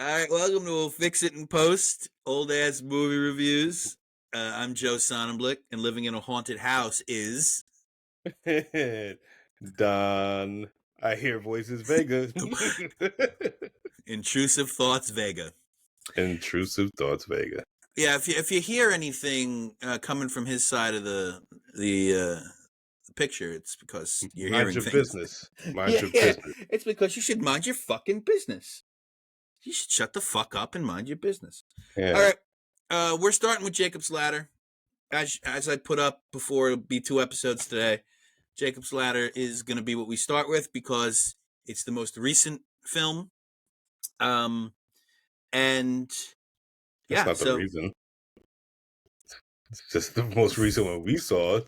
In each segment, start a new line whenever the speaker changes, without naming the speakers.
All right, welcome to We'll Fix It in Post, old ass movie reviews. I'm Joe Sonnenblick, and living in a haunted house is
Don. I hear voices, Vega.
Intrusive Thoughts Vega.
Intrusive thoughts, Vega.
Yeah, if you hear anything coming from his side of the picture, it's because you're
Mind
hearing
your
things.
business. Mind your
Yeah,
business.
it's because you should mind your fucking business. You should shut the fuck up and mind your business.
Yeah.
All right, we're starting with Jacob's Ladder. As I put up before, it'll be 2 episodes today. Jacob's Ladder is going to be what we start with because it's the most recent film. And yeah,
That's not the reason. It's just the most recent one we saw.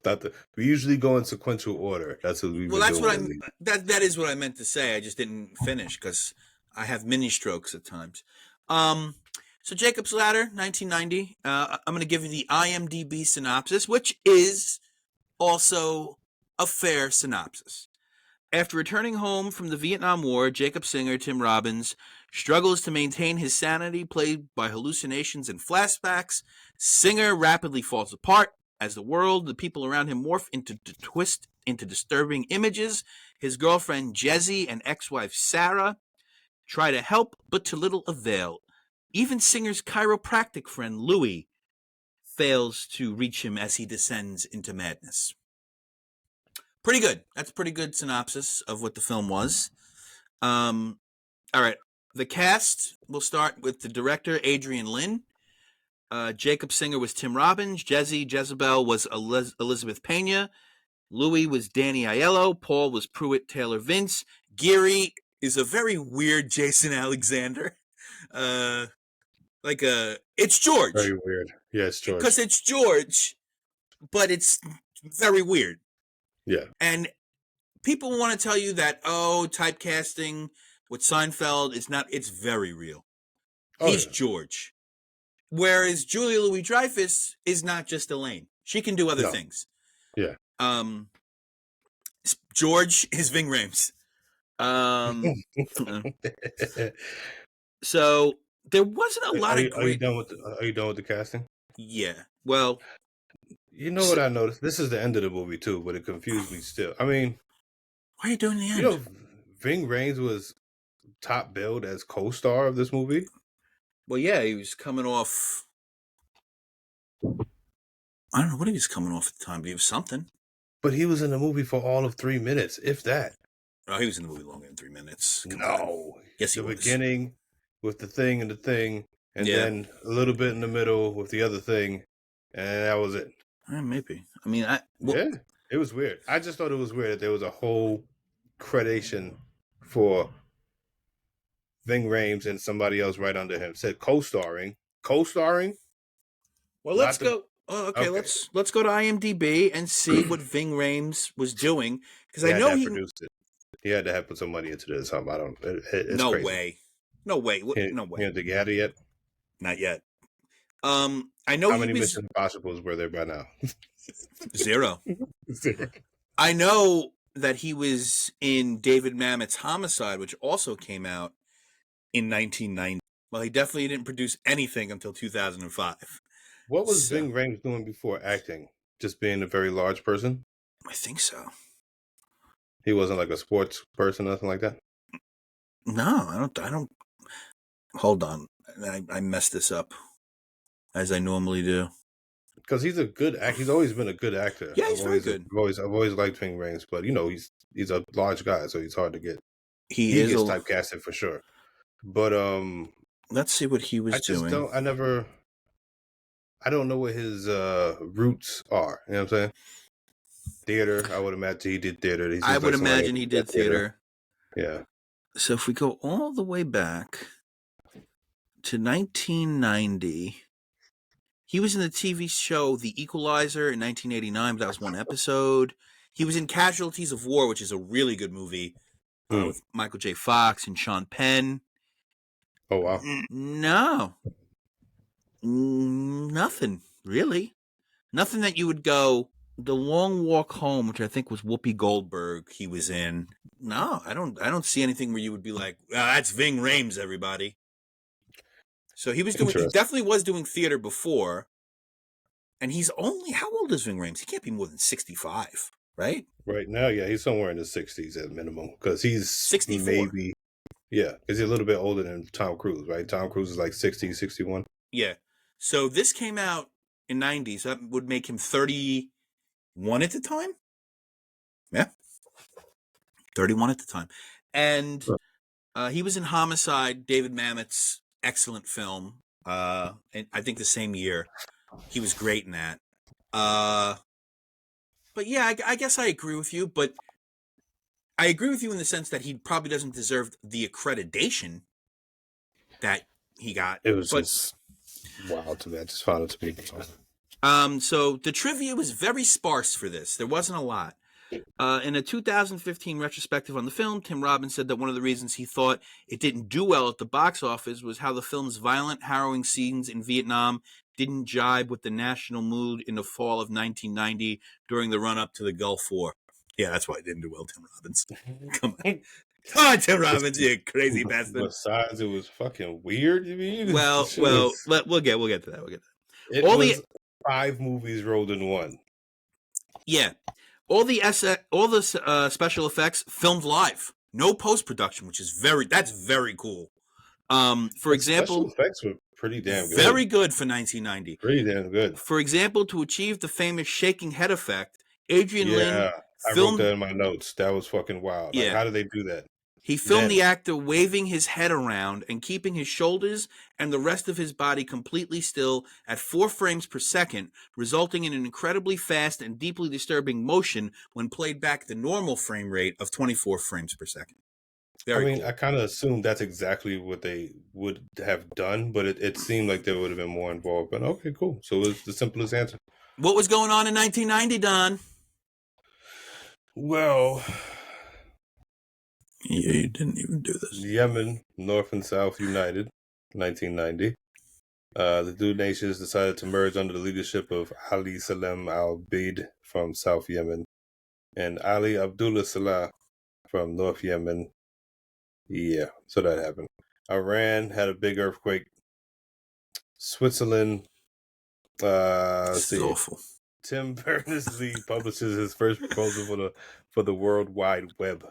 We usually go in sequential order. That's what we've been doing.
That is what I meant to say. I just didn't finish because I have mini strokes at times. So Jacob's Ladder, 1990. I'm going to give you the IMDb synopsis, which is also a fair synopsis. After returning home from the Vietnam War, Jacob Singer, Tim Robbins, struggles to maintain his sanity plagued by hallucinations and flashbacks. Singer rapidly falls apart as the people around him morph into disturbing images. His girlfriend Jezzy and ex-wife Sarah try to help, but to little avail. Even Singer's chiropractic friend Louis fails to reach him as he descends into madness. Pretty good. That's a pretty good synopsis of what the film was. All right. The cast, we'll start with the director, Adrian Lin. Jacob Singer was Tim Robbins. Jezebel was Elizabeth Pena. Louis was Danny Aiello. Paul was Pruitt Taylor Vince. Geary is a very weird Jason Alexander. It's George.
Very weird. Yeah, it's George.
Because it's George, but it's very weird.
Yeah.
And people want to tell you that, typecasting with Seinfeld is not, it's very real. He's George. Whereas Julia Louis-Dreyfus is not just Elaine. She can do other things.
Yeah.
George is Ving Rhames. So there wasn't a lot of great...
Are you done with the casting?
Yeah. Well...
You know what I noticed? This is the end of the movie, too, but it confused me still. I mean...
Why are you doing the end?
You know, Ving Rhames was top billed as co-star of this movie?
Well, yeah, he was coming off... I don't know what he was coming off at the time, but he was something.
But he was in the movie for all of 3 minutes, if that.
Oh, he was in the movie longer than 3 minutes.
No.
Yes, he was.
The beginning with the thing, and then a little bit in the middle with the other thing, and that was it.
Maybe. I mean,
yeah, it was weird. I just thought it was weird that there was a whole credation for Ving Rhames and somebody else right under him. It said co-starring.
Well, let's go. Oh, okay. Let's go to IMDb and see what Ving Rhames was doing, because I know he
produced it. He had to have put some money into this. I don't. It's
no
crazy.
way. No way.
No way. Did you get it yet?
Not yet. I know
how many Mission Impossibles were there by now?
0. I know that he was in David Mamet's Homicide, which also came out in 1990. Well, he definitely didn't produce anything until 2005.
What was Ving Rhames doing before acting? Just being a very large person?
I think so.
He wasn't like a sports person, nothing like that?
No, I don't. Hold on. I messed this up, as I normally do.
Because he's a good actor. He's always been a good actor.
Yeah, he's very good.
I've always liked Ving Rhames, but he's a large guy, so he's hard to get. He gets typecasted for sure. But
let's see what he was doing.
I don't know what his roots are. You know what I'm saying? Theater. I would imagine he did theater.
I would imagine he did theater.
Yeah.
So if we go all the way back to 1990, he was in the TV show The Equalizer in 1989, but that was one episode. He was in Casualties of War, which is a really good movie with Michael J. Fox and Sean Penn.
Oh, wow.
No. Nothing, really. Nothing that you would go, The Long Walk Home, which I think was Whoopi Goldberg he was in. No, I don't see anything where you would be like, that's Ving Rhames, everybody. So he
Interesting.
definitely was doing theater before. And he's only, how old is Ving Rhames? He can't be more than 65, right?
Right now, yeah, he's somewhere in the 60s at minimum because he's
64.
maybe, yeah, because he's a little bit older than Tom Cruise, right? Tom Cruise is like 60, 61.
Yeah. So this came out in 90s. So that would make him 31 at the time. Yeah. 31 at the time. And he was in Homicide, David Mamet's excellent film. And I think the same year. He was great in that. But yeah, I guess I agree with you. But I agree with you in the sense that he probably doesn't deserve the accreditation that he got.
It was just wild to me. I just found it to be.
So the trivia was very sparse for this. There wasn't a lot. In a 2015 retrospective on the film, Tim Robbins said that one of the reasons he thought it didn't do well at the box office was how the film's violent, harrowing scenes in Vietnam didn't jibe with the national mood in the fall of 1990 during the run-up to the Gulf War. Yeah, that's why it didn't do well, Tim Robbins. Come on. Come on, Tim Robbins, you crazy bastard.
Besides, it was fucking weird. I mean,
Well, we'll get to that. We'll get to that.
It was 5 movies rolled in one.
Yeah. All the special effects filmed live, no post production, which is that's very cool. For example,
special effects were pretty damn good.
Very good for 1990.
Pretty damn good.
For example, to achieve the famous shaking head effect, Adrian Lin
I wrote that in my notes. That was fucking wild. Like, how did they do that?
He filmed the actor waving his head around and keeping his shoulders and the rest of his body completely still at 4 frames per second, resulting in an incredibly fast and deeply disturbing motion when played back at the normal frame rate of 24 frames per second. Very cool.
I kind of assumed that's exactly what they would have done, but it seemed like there would have been more involved. But okay, cool. So it was the simplest answer.
What was going on in 1990, Don?
Well...
You didn't even do this.
Yemen, North and South united, 1990. The two nations decided to merge under the leadership of Ali Salem al-Beid from South Yemen and Ali Abdullah Salah from North Yemen. Yeah, so that happened. Iran had a big earthquake. Switzerland,
awful.
Tim Berners-Lee publishes his first proposal for the World Wide Web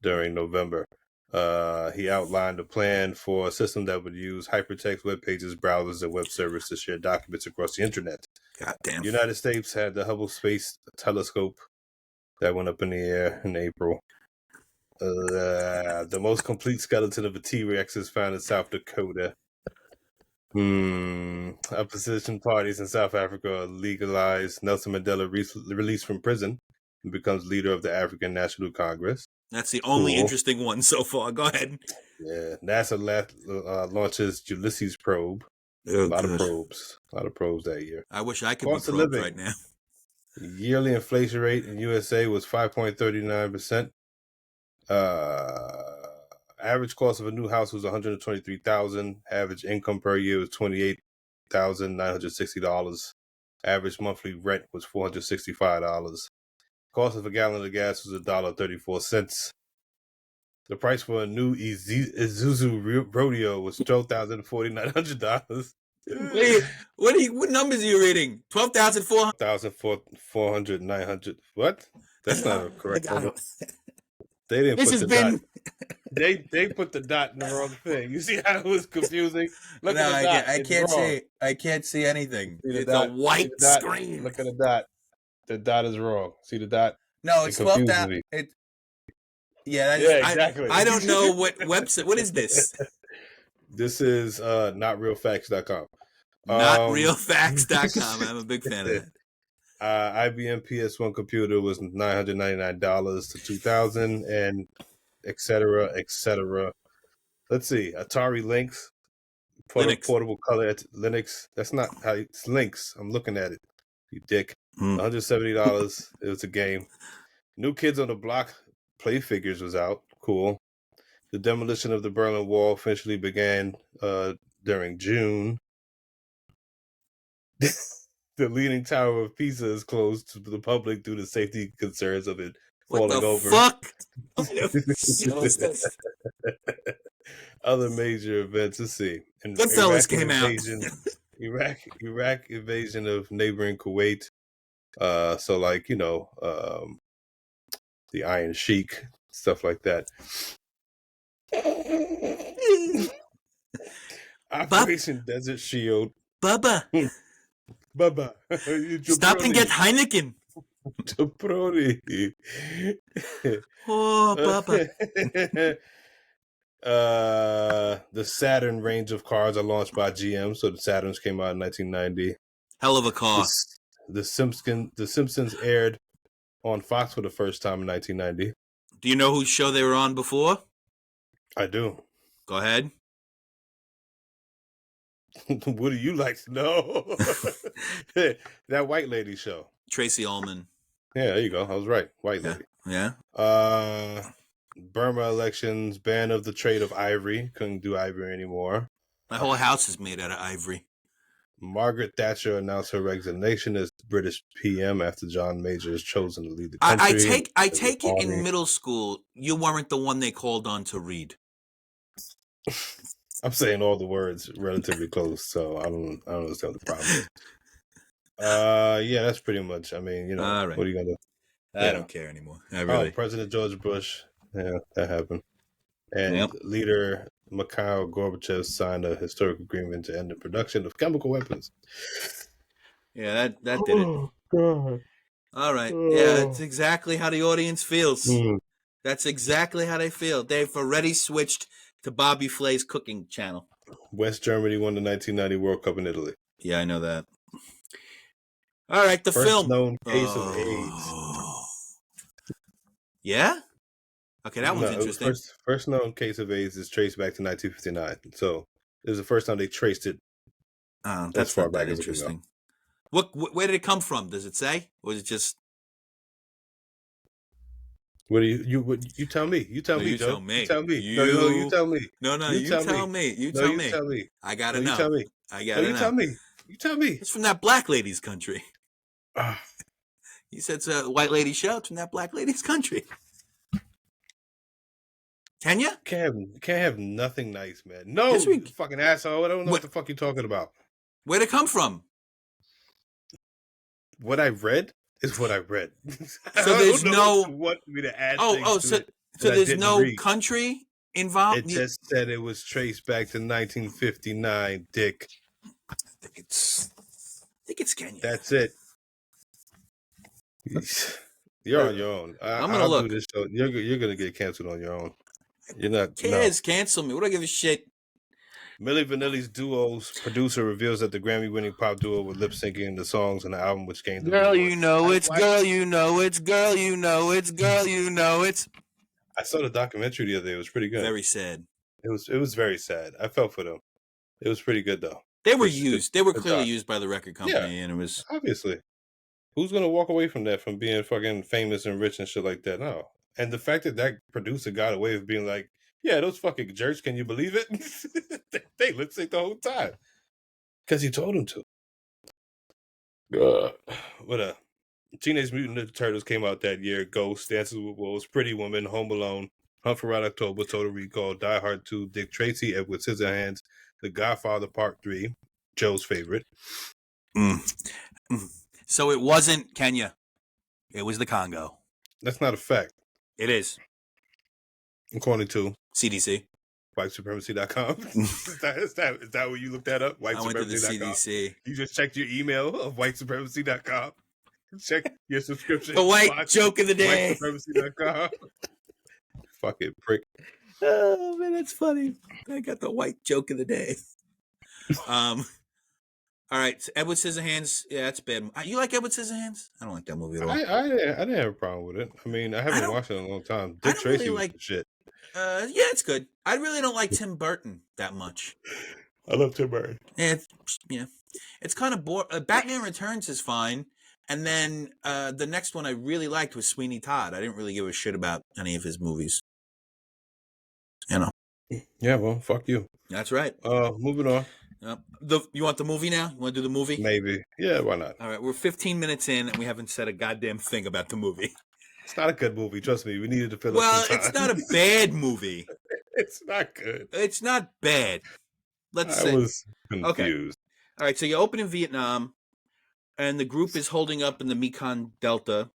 during November. He outlined a plan for a system that would use hypertext web pages, browsers, and web servers to share documents across the internet.
Goddamn.
The United States had the Hubble Space Telescope that went up in the air in April. The most complete skeleton of a T-Rex is found in South Dakota. Opposition parties in South Africa are legalized. Nelson Mandela released from prison and becomes leader of the African National Congress.
That's the only interesting one so far. Go ahead.
Yeah, NASA launches Ulysses probe. A lot of probes that year.
I wish I could be probed right now.
Yearly inflation rate in USA was 5.39%. Average cost of a new house was $123,000. Average income per year was $28,960. Average monthly rent was $465. Cost of a gallon of gas was $1.34. The price for a new Isuzu Rodeo was $12,400.
Wait, what numbers are you reading? 12,400?
400, 900. What? That's not a correct number. They didn't put the dot. They put the dot in the wrong thing. You see how it was confusing?
Look at the dot. I can't see anything. It's a white screen.
Look at the dot. The dot is wrong. See the dot?
No, it's 12,000. Yeah, exactly. I don't know what website. What is this?
This is notrealfacts.com.
Notrealfacts.com. I'm a big fan of that.
IBM PS1 computer was $999 to $2,000, and et cetera, et cetera. Let's see. Atari Lynx, portable color Linux. That's not how it's Lynx. I'm looking at it. You dick. $170. It was a game. New Kids on the Block play figures was out. Cool. The demolition of the Berlin Wall officially began during June. The Leaning Tower of Pisa is closed to the public due to safety concerns of it falling over.
What the fuck?
Other major events. Let's see.
Goodfellas came out.
Iraq invasion of neighboring Kuwait. So like the Iron Sheik, stuff like that. Operation Desert Shield.
Bubba,
Baba,
stop and get Heineken.
Jabroni.
Oh, Bubba.
The Saturn range of cars are launched by GM. So the Saturns came out in 1990.
Hell of a car.
The Simpsons aired on Fox for the first time in 1990.
Do you know whose show they were on before?
I do.
Go ahead.
What do you like to know? That white lady show.
Tracy Ullman.
Yeah, there you go. I was right. White lady.
Yeah.
Burma elections, ban of the trade of ivory. Couldn't do ivory anymore.
My whole house is made out of ivory.
Margaret Thatcher announced her resignation as British PM after John Major is chosen to lead the country.
I take it in middle school, you weren't the one they called on to read.
I'm saying all the words relatively close, so I don't understand what the problem is. Yeah, that's pretty much. I mean,
All right.
What are you gonna do?
I don't care anymore.
President George Bush. Yeah, that happened. And leader Mikhail Gorbachev signed a historic agreement to end the production of chemical weapons.
Yeah, that did it.
Oh, God.
All right. Yeah, that's exactly how the audience feels. That's exactly how they feel. They've already switched to Bobby Flay's cooking channel.
West Germany won the 1990 World Cup in Italy.
Yeah, I know that. All right, the film.
First known case of AIDS.
Yeah? Okay, that one's interesting.
First known case of AIDS is traced back to 1959. So it was the first time they traced it.
That's far back as interesting. Where did it come from? Does it say? Or is it just...
What do you tell me? You tell me, Joe.
Tell me.
You tell me.
You
tell me.
No, you tell me. You tell me.
You tell me.
I gotta know.
You tell me.
I gotta know.
You tell me. You tell me.
It's from that black lady's country. You said it's a white lady show. It's from that black lady's country. Can you?
Can't have nothing nice, man. No, you fucking asshole. I don't know what the fuck you're talking about.
Where'd it come from?
What I read is what I read.
So there's no...
want me to add
so there's no country involved?
It just said it was traced back to 1959, Dick.
I think it's Kenya.
That's it. You're on your own.
I'm gonna look.
Do this show. You're gonna get canceled on your own. You're not.
Kids, cancel me. What do I give a shit?
Milli Vanilli's duo's producer reveals that the Grammy-winning pop duo were lip-syncing the songs on the album, which gained the
Girl, you know it's, girl, you know it's, girl, you know it's, girl, you know it's.
I saw the documentary the other day. It was pretty good.
Very sad.
It was very sad. I felt for them. It was pretty good though.
They were used. They were clearly used by the record company, and it was
obviously. Who's gonna walk away from that, from being fucking famous and rich and shit like that? No. And the fact that producer got away with being like, yeah, those fucking jerks, can you believe it? They lip sync the whole time. Because he told them to. What Teenage Mutant Ninja Turtles came out that year. Ghost, Dances with Wolves, Pretty Woman, Home Alone, Hunt for Red October, Total Recall, Die Hard 2, Dick Tracy, Edward Scissorhands, The Godfather Part 3, Joe's favorite.
So it wasn't Kenya. It was the Congo.
That's not a fact.
It is.
According to
CDC.
WhiteSupremacy.com. is that where you looked that up?
I went to the CDC.
You just checked your email of WhiteSupremacy.com. Check your subscription.
The white joke of the day.
WhiteSupremacy.com. Fucking prick.
Oh, man, that's funny. I got the white joke of the day. All right, so Edward Scissorhands. Yeah, that's bad. You like Edward Scissorhands? I don't like that movie at all.
I didn't have a problem with it. I mean, I haven't watched it in a long time. Dick Tracy really was shit.
Yeah, it's good. I really don't like Tim Burton that much.
I love Tim Burton.
Yeah, it's kind of boring. Batman Returns is fine, and then the next one I really liked was Sweeney Todd. I didn't really give a shit about any of his movies. You know.
Yeah, well, fuck you.
That's right.
Moving on.
You want the movie now? You want to do the movie?
Maybe. Yeah, why not?
All right, we're 15 minutes in, and we haven't said a goddamn thing about the movie.
It's not a good movie. Trust me. We needed to fill
up
some time.
It's not a bad movie.
It's not good.
It's not bad. Let's
I
say.
was
Okay.
confused.
All right. So you open in Vietnam, and the group is holding up in the Mekong Delta.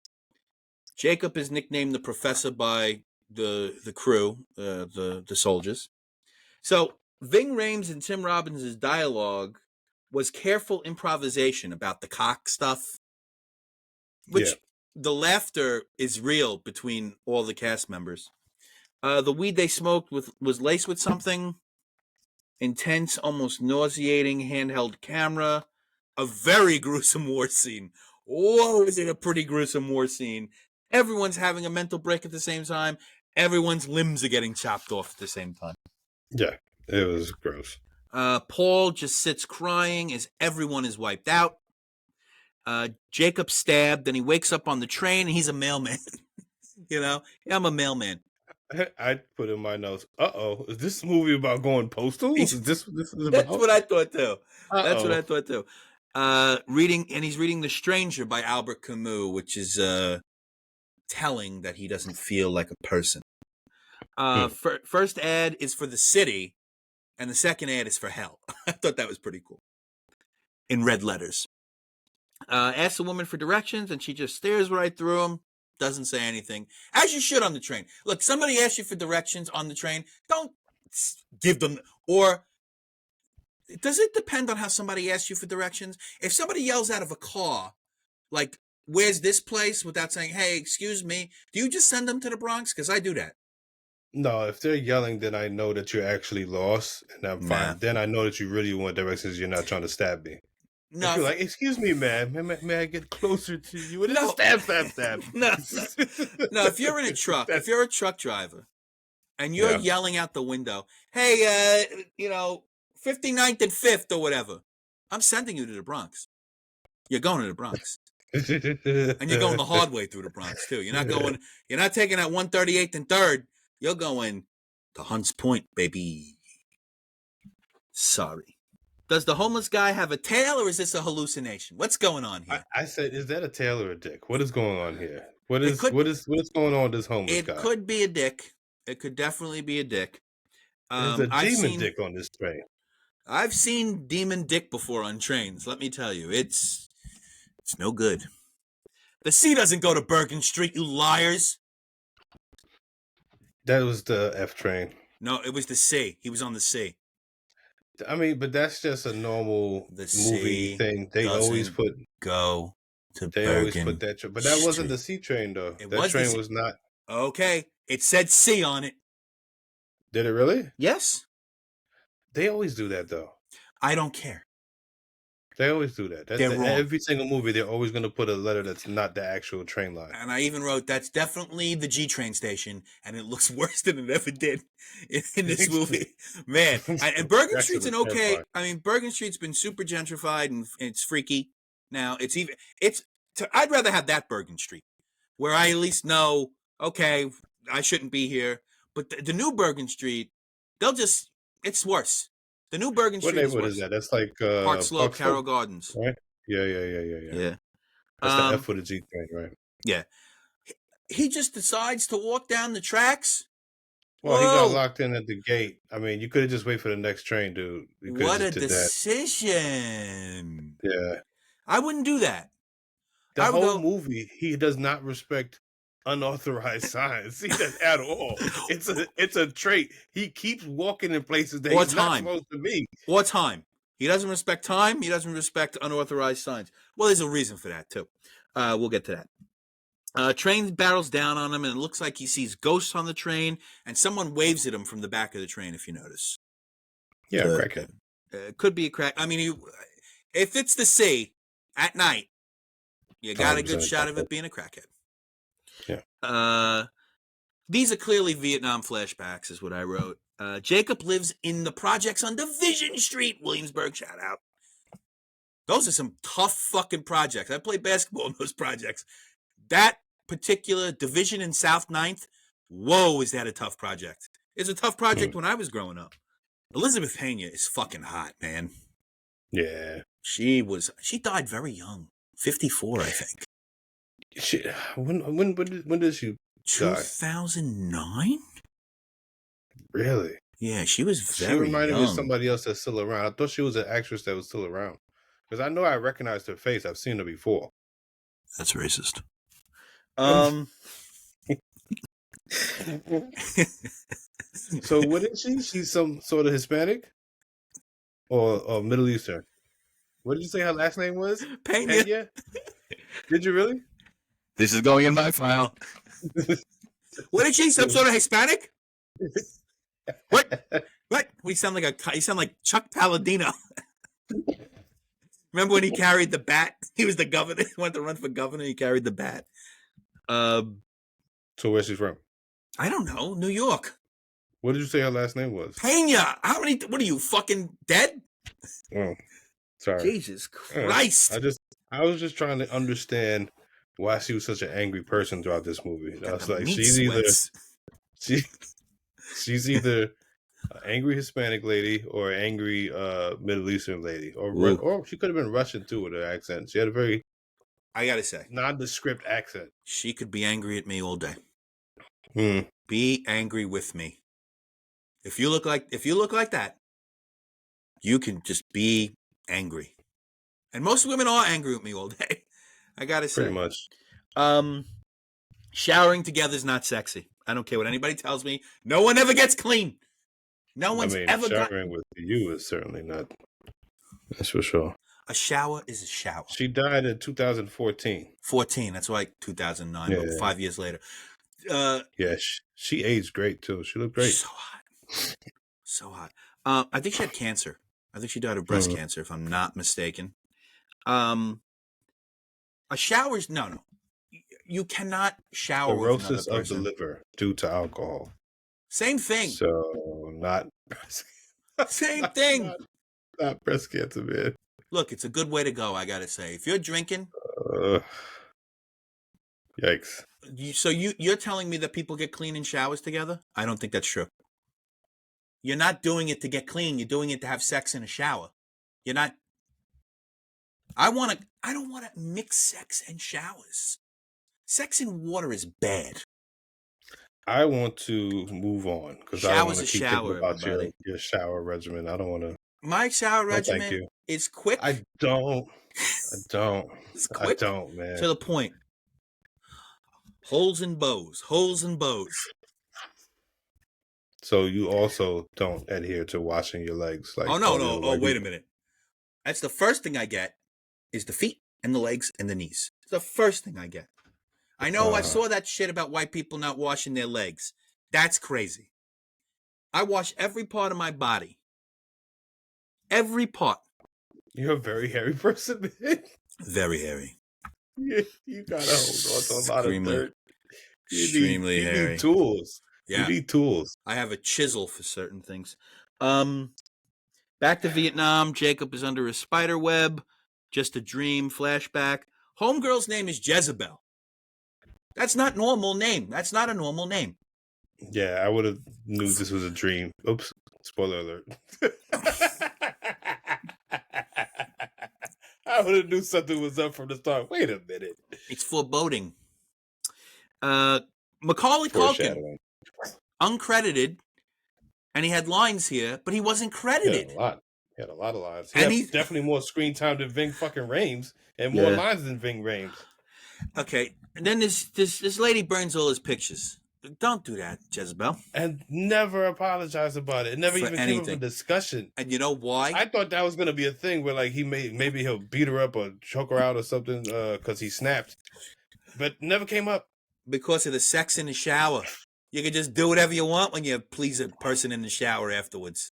Jacob is nicknamed the Professor by the crew, the soldiers. So Ving Rhames and Tim Robbins' dialogue was careful improvisation about the cock stuff,
Yeah.
which the laughter is real between all the cast members. The weed they smoked was laced with something intense, almost nauseating handheld camera, a very gruesome war scene. Whoa, is it a pretty gruesome war scene? Everyone's having a mental break at the same time. Everyone's limbs are getting chopped off at the same time.
Yeah. It was gross.
Paul just sits crying as everyone is wiped out. Jacob stabbed, then he wakes up on the train, and he's a mailman. Yeah, I'm a mailman.
I put in my notes. Is this movie about going postal? Is this is about?
That's what I thought too. That's what I
Uh-oh.
thought too. He's reading *The Stranger* by Albert Camus, which is telling that he doesn't feel like a person. First ad is for the city, and the second ad is for hell. I thought that was pretty cool. In red letters. Asks a woman for directions, and she just stares right through them. Doesn't say anything, as you should on the train. Look, somebody asks you for directions on the train, don't give them. Or does it depend on how somebody asks you for directions? If somebody yells out of a car, like, where's this place, without saying, hey, excuse me, do you just send them to the Bronx? Because I do that.
No, if they're yelling, then I know that you're actually lost, and I'm fine.
Nah.
Then I know that you really want directions. You're not trying to stab me. No, if you're like, excuse me, man, may I get closer to you? And
no,
stab.
No, if you're in a truck, if you're a truck driver, and you're yelling out the window, hey, 59th and 5th or whatever, I'm sending you to the Bronx. You're going to the Bronx. And you're going the hard way through the Bronx, too. You're not taking that 138th and 3rd. You're going to Hunts Point, baby. Sorry. Does the homeless guy have a tail, or is this a hallucination? What's going on here?
I said, is that a tail or a dick? What is going on here? What is going on with this homeless guy?
It could be a dick. It could definitely be a dick.
There's a demon dick on this train.
I've seen demon dick before on trains. Let me tell you, it's no good. The C doesn't go to Bergen Street, you liars.
That was the F train.
No, it was the C. He was on the C.
I mean, but that's just a normal movie thing. They always put
go to
They
Bergen
always put that train. But that wasn't the C train, though. That train was not.
Okay. It said C on it.
Did it really?
Yes.
They always do that, though.
I don't care.
They always do that.
They're wrong.
Every single movie, they're always going to put a letter that's not the actual train line.
And I even wrote, that's definitely the G train station, and it looks worse than it ever did in this movie. Man, and Bergen Street's an okay. I mean, Bergen Street's been super gentrified, and it's freaky. Now, I'd rather have that Bergen Street, where I at least know, okay, I shouldn't be here. But the new Bergen Street, it's worse. The new Bergen Street is worse. What neighborhood is that?
That's like
Park Slope, Carroll Gardens.
Right? Yeah. That's the F for the G train, right?
Yeah. He just decides to walk down the tracks.
Well, he got locked in at the gate. I mean, you could have just waited for the next train, dude.
What a decision.
Yeah.
I wouldn't do that.
The whole movie, he does not respect unauthorized signs. He does at all. It's a trait. He keeps walking in places that he's not supposed to be.
Or time. He doesn't respect time. He doesn't respect unauthorized signs. Well, there's a reason for that, too. We'll get to that. Train barrels down on him, and it looks like he sees ghosts on the train, and someone waves at him from the back of the train, if you notice.
Yeah, crackhead.
Could be a crack. I mean, if it's the C at night, you got a good shot of it being a crackhead.
Yeah.
These are clearly Vietnam flashbacks, is what I wrote. Jacob lives in the projects on Division Street, Williamsburg. Shout out. Those are some tough fucking projects. I played basketball in those projects. That particular division in South 9th, whoa, is that a tough project. It's a tough project when I was growing up. Elizabeth Pena is fucking hot, man.
Yeah.
She died very young. 54, I think.
When did she die?
2009?
Really?
Yeah, she was
She
very
reminded me of
young.
somebody else that's still around. I thought she was an actress that was still around. Because I know I recognized her face. I've seen her before.
That's racist. Um,
So what is she? She's some sort of Hispanic or Middle Eastern. What did you say her last name was?
Pena.
Pena? Did you really?
This is going in my file. What is she? Some sort of Hispanic? What? What? You sound like Chuck Palladino. Remember when he carried the bat? He was the governor. He wanted to run for governor. He carried the bat.
So where's she from?
I don't know. New York.
What did you say her last name was?
Pena. How many? What are you fucking dead?
Oh, sorry.
Jesus Christ.
I was just trying to understand why she was such an angry person throughout this movie. I was like, she's either an angry Hispanic lady or an angry Middle Eastern lady, or she could have been Russian too with her accent. She had a very,
I gotta say,
nondescript accent.
She could be angry at me all day.
Hmm.
Be angry with me. If you look like that, you can just be angry. And most women are angry with me all day. I gotta say.
Pretty much.
Showering together is not sexy. I don't care what anybody tells me. No one ever gets clean. No one's ever
showering with you is certainly not. That's for sure.
A shower is a shower.
She died in 2014.
14. That's like 2009. Yeah. 5 years later.
Yeah, she aged great too. She looked great.
So hot. So hot. I think she had cancer. I think she died of breast cancer, if I'm not mistaken. A shower's no. You cannot shower with another person.
Cirrhosis of the liver due to alcohol.
Same thing.
So not
same thing.
Not breast cancer, man.
Look, it's a good way to go, I gotta say. If you're drinking,
yikes.
So you're telling me that people get clean in showers together? I don't think that's true. You're not doing it to get clean. You're doing it to have sex in a shower. You're not. I don't want to mix sex and showers. Sex in water is bad.
I want to move on because I want to keep thinking about your shower regimen. I don't want to.
My shower regimen is quick.
I don't. It's quick. I don't, man.
To the point. Holes and bows.
So you also don't adhere to washing your legs?
Like, no. Oh, wait a minute. That's the first thing I get is the feet and the legs and the knees. It's the first thing I get. I know I saw that shit about white people not washing their legs. That's crazy. I wash every part of my body. Every part.
You're a very hairy person, man.
Very hairy.
You gotta hold on to a lot of dirt.
Extremely hairy.
You need tools.
Yeah.
You need tools.
I have a chisel for certain things. Back to Vietnam. Jacob is under a spider web. Just a dream. Flashback. Homegirl's name is Jezebel. That's not normal name. That's not a normal name.
Yeah, I would have knew this was a dream. Oops. Spoiler alert. I would have knew something was up from the start. Wait a minute.
It's foreboding. Macaulay Culkin, uncredited, and he had lines here, but he wasn't credited.
He had a lot of lines. He had definitely more screen time than Ving fucking Rhames, and more lines than Ving Rhames.
Okay, and then this lady burns all his pictures. Don't do that, Jezebel.
And never apologize about it. It never even came up for discussion.
And you know why?
I thought that was going to be a thing where like maybe he'll beat her up or choke her out or something because he snapped. But never came up.
Because of the sex in the shower. You can just do whatever you want when you please a person in the shower afterwards.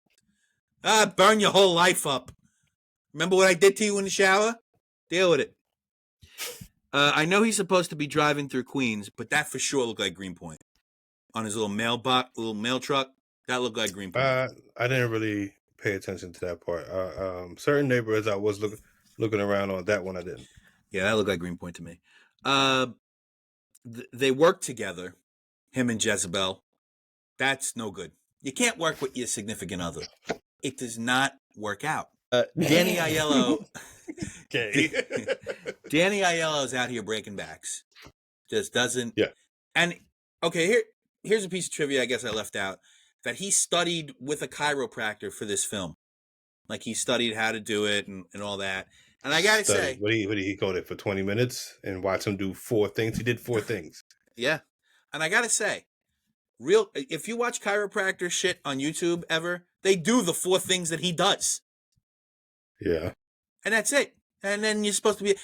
Burn your whole life up. Remember what I did to you in the shower? Deal with it. I know he's supposed to be driving through Queens, but that for sure looked like Greenpoint. On his little mail truck, that looked like Greenpoint.
I didn't really pay attention to that part. Certain neighborhoods I was looking around on. That one I didn't.
Yeah, that looked like Greenpoint to me. They work together, him and Jezebel. That's no good. You can't work with your significant other. It does not work out. Danny Aiello.
Okay.
Danny Aiello's out here breaking backs. Just doesn't.
Yeah.
And okay, here's a piece of trivia I guess I left out. that he studied with a chiropractor for this film. Like he studied how to do it and all that. And I gotta
Study.
say,
What did he go there for 20 minutes and watch him do 4 things? He did 4 things.
yeah. And I gotta say, if you watch chiropractor shit on YouTube ever, they do the 4 things that he does.
Yeah.
And that's it. And then you're supposed to be.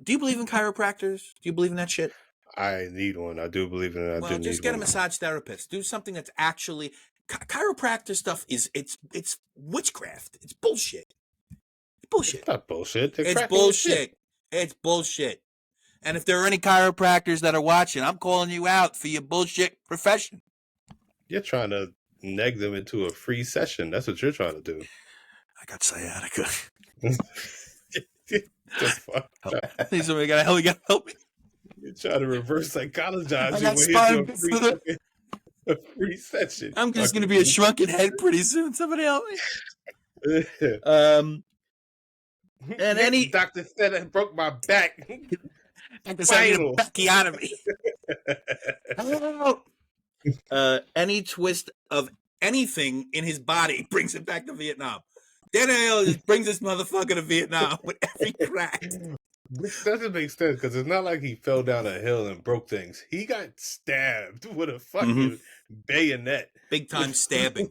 Do you believe in chiropractors? Do you believe in that shit?
I need one. I do believe in it. I do
Just
need
get
one.
a massage therapist. Do something that's actually chiropractor stuff. It's witchcraft. It's bullshit. It's bullshit.
It's not bullshit. They're
It's
cracking your shit.
bullshit. It's bullshit. And if there are any chiropractors that are watching, I'm calling you out for your bullshit profession.
You're trying to neg them into a free session. That's what you're trying to do.
I got sciatica.
Just fuck.
Please, somebody gotta help me.
You're trying to reverse psychologize
I
your
got
way into
spine.
a free session.
I'm just gonna be a shrunken head pretty soon. Somebody help me. And any
doctor said I broke my back.
Doctor said I need a backiotomy. Hello. Any twist of anything in his body brings it back to Vietnam. Daniel just brings this motherfucker to Vietnam with every crack.
Which doesn't make sense because it's not like he fell down a hill and broke things. He got stabbed with a fucking bayonet.
Big time stabbing.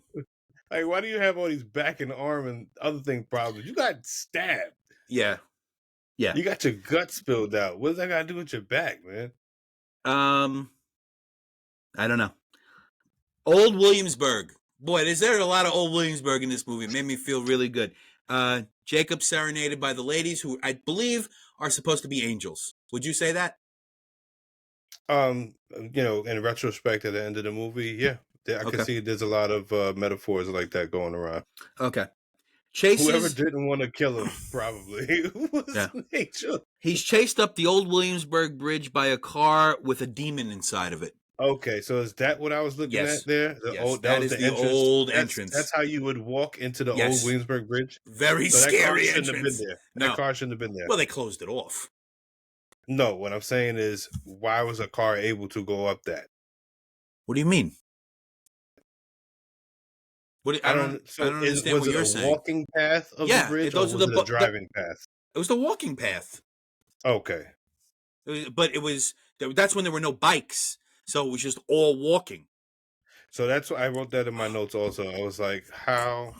Like, why do you have all these back and arm and other thing problems? You got stabbed.
Yeah. Yeah.
You got your gut spilled out. What does that got to do with your back, man?
I don't know. Old Williamsburg. Boy, is there a lot of Old Williamsburg in this movie. It made me feel really good. Jacob serenaded by the ladies who I believe are supposed to be angels. Would you say that?
In retrospect at the end of the movie, yeah. I can see there's a lot of metaphors like that going around.
Okay.
Whoever didn't want to kill him probably was an angel.
He's chased up the Old Williamsburg Bridge by a car with a demon inside of it.
Okay, so is that what I was looking at there?
That was the old entrance.
That's how you would walk into the old Williamsburg Bridge?
Very scary entrance.
That car shouldn't have been there.
Well, they closed it off.
No, what I'm saying is, why was a car able to go up that?
What do you mean? I don't understand what you're saying.
Was it a walking path of the bridge, or was it a driving path? It
was the walking path.
Okay.
But that's when there were no bikes. So it was just all walking.
So that's why I wrote that in my notes also. I was like, how